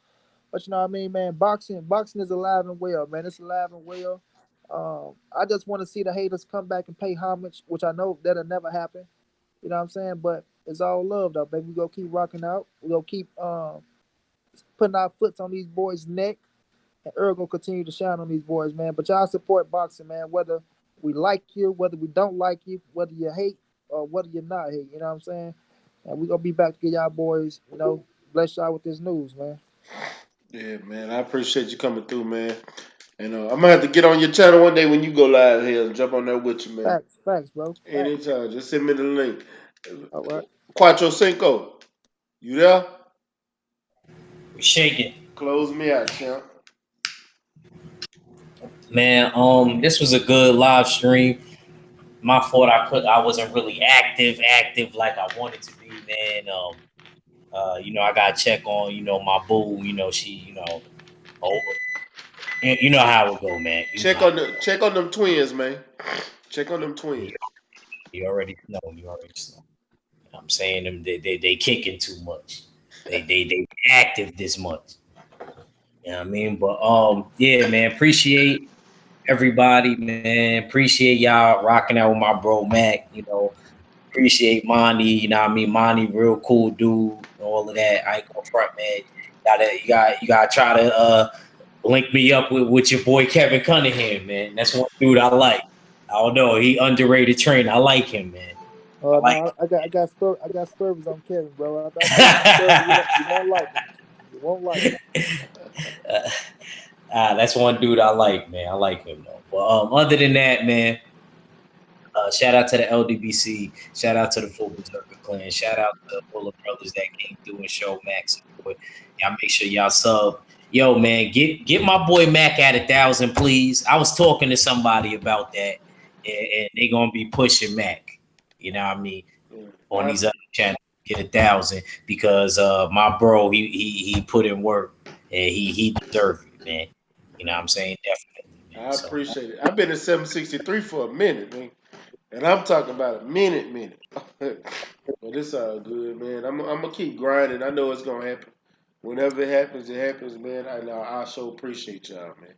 But you know what I mean, man. Boxing is alive and well, man. It's alive and well. I just want to see the haters come back and pay homage, which I know that'll never happen. You know what I'm saying? But it's all love, though, baby. We gonna keep rocking out. We gonna keep putting our foots on these boys' neck. and Earl gonna continue to shine on these boys, man. But y'all support boxing, man. Whether we like you, whether we don't like you, whether you hate or whether you're not hate. You know what I'm saying? And we gonna be back to get y'all boys, bless y'all with this news, man. Yeah, man. I appreciate you coming through, man. And I'm gonna have to get on your channel one day when you go live here and jump on there with you, man. Facts, bro. Facts. Anytime. Just send me the link. All right. Quattro Cinco, you there? We shaking. Close me out, champ. Man, this was a good live stream. My fault I wasn't really active like I wanted to be, man. I gotta check on, my boo, she, over. You know how it go, man. Check on them twins, man. Check on them twins. You already know. I'm saying them they kicking too much. They active this much. You know what I mean? But yeah, man, appreciate everybody, man. Appreciate y'all rocking out with my bro Mac, appreciate Monty, you know what I mean? Monty, real cool dude, all of that. I ain't gonna front, man. You gotta try to link me up with your boy Kevin Cunningham, man. That's one dude I like. I don't know, he underrated trainer. I like him, man. I got stories on Kevin, bro. You won't like it. You won't like it. That's one dude I like, man. I like him though. But other than that, man, shout out to the LDBC. Shout out to the Full Berserker Clan. Shout out to all the brothers that came through and showed Max support. Y'all make sure y'all sub. Yo, man, get my boy Mac at 1,000, please. I was talking to somebody about that, and they gonna be pushing Mac. You know what I mean? On these other channels, get 1,000 because my bro he put in work and he deserved it, man. You know what I'm saying? Definitely. Man. I appreciate it. I've been at 763 for a minute, man. And I'm talking about a minute. But it's all good, man. I'm gonna keep grinding. I know it's gonna happen. Whenever it happens, man. I so appreciate y'all, man.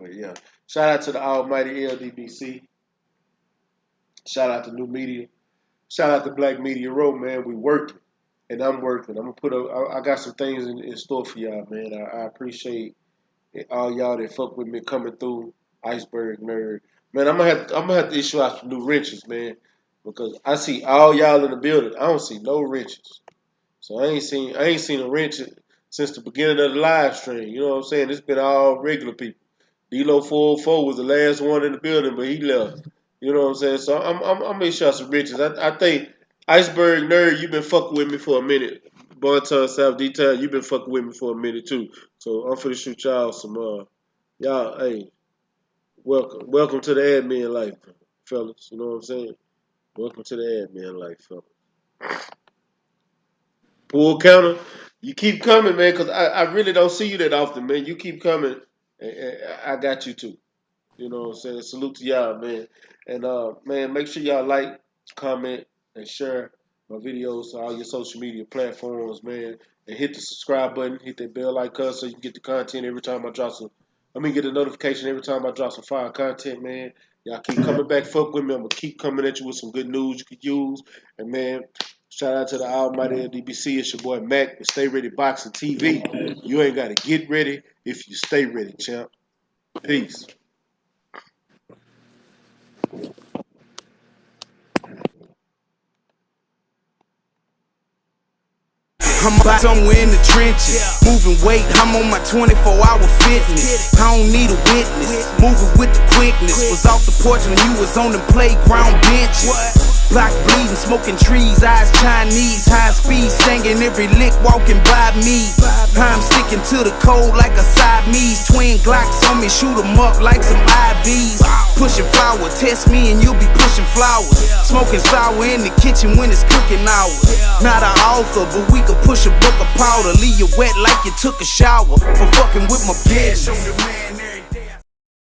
But yeah, shout out to the almighty LDBC. Shout out to New Media. Shout out to Black Media Row, man. We working, and I'm working. I got some things in store for y'all, man. I appreciate all y'all that fuck with me coming through. Iceberg Nerd, man. I'm gonna have to issue out some new wrenches, man, because I see all y'all in the building. I don't see no wrenches, so I ain't seen a wrench since the beginning of the live stream. You know what I'm saying? It's been all regular people. D-Lo 404 was the last one in the building, but he left. You know what I'm saying? So I'm gonna issue out some wrenches. I think Iceberg Nerd, you've been fucking with me for a minute. Bonton South Detail, you've been fucking with me for a minute too. So I'm finna shoot y'all some y'all, hey. Welcome to the admin life, fellas. You know what I'm saying? Welcome to the admin life, fellas. Pool counter, you keep coming, man, because I really don't see you that often, man. You keep coming, and I got you too. You know what I'm saying? Salute to y'all, man. And man, make sure y'all like, comment, and share my videos to all your social media platforms, man. And hit the subscribe button, hit that bell icon so you can get the content every time I drop some. Get a notification every time I drop some fire content, man. Y'all keep coming back, fuck with me. I'm gonna keep coming at you with some good news you could use. And man, shout out to the almighty LDBC. It's your boy Mac with StayReadyBoxingTV. You ain't gotta get ready if you stay ready, champ. Peace. I'm about somewhere in the trenches, moving weight, I'm on my 24-hour fitness. I don't need a witness, moving with the quickness. Was off the porch when you was on the playground benches. Block bleeding, smoking trees, eyes Chinese, high speed, singing every lick walking by me. I'm sticking to the code like a Siamese. Twin Glocks on me, shoot 'em up like some IVs. Pushing flour, test me and you'll be pushing flowers. Smoking sour in the kitchen when it's cooking hours. Not an author, but we could push a book of powder. Leave you wet like you took a shower for fucking with my bitch.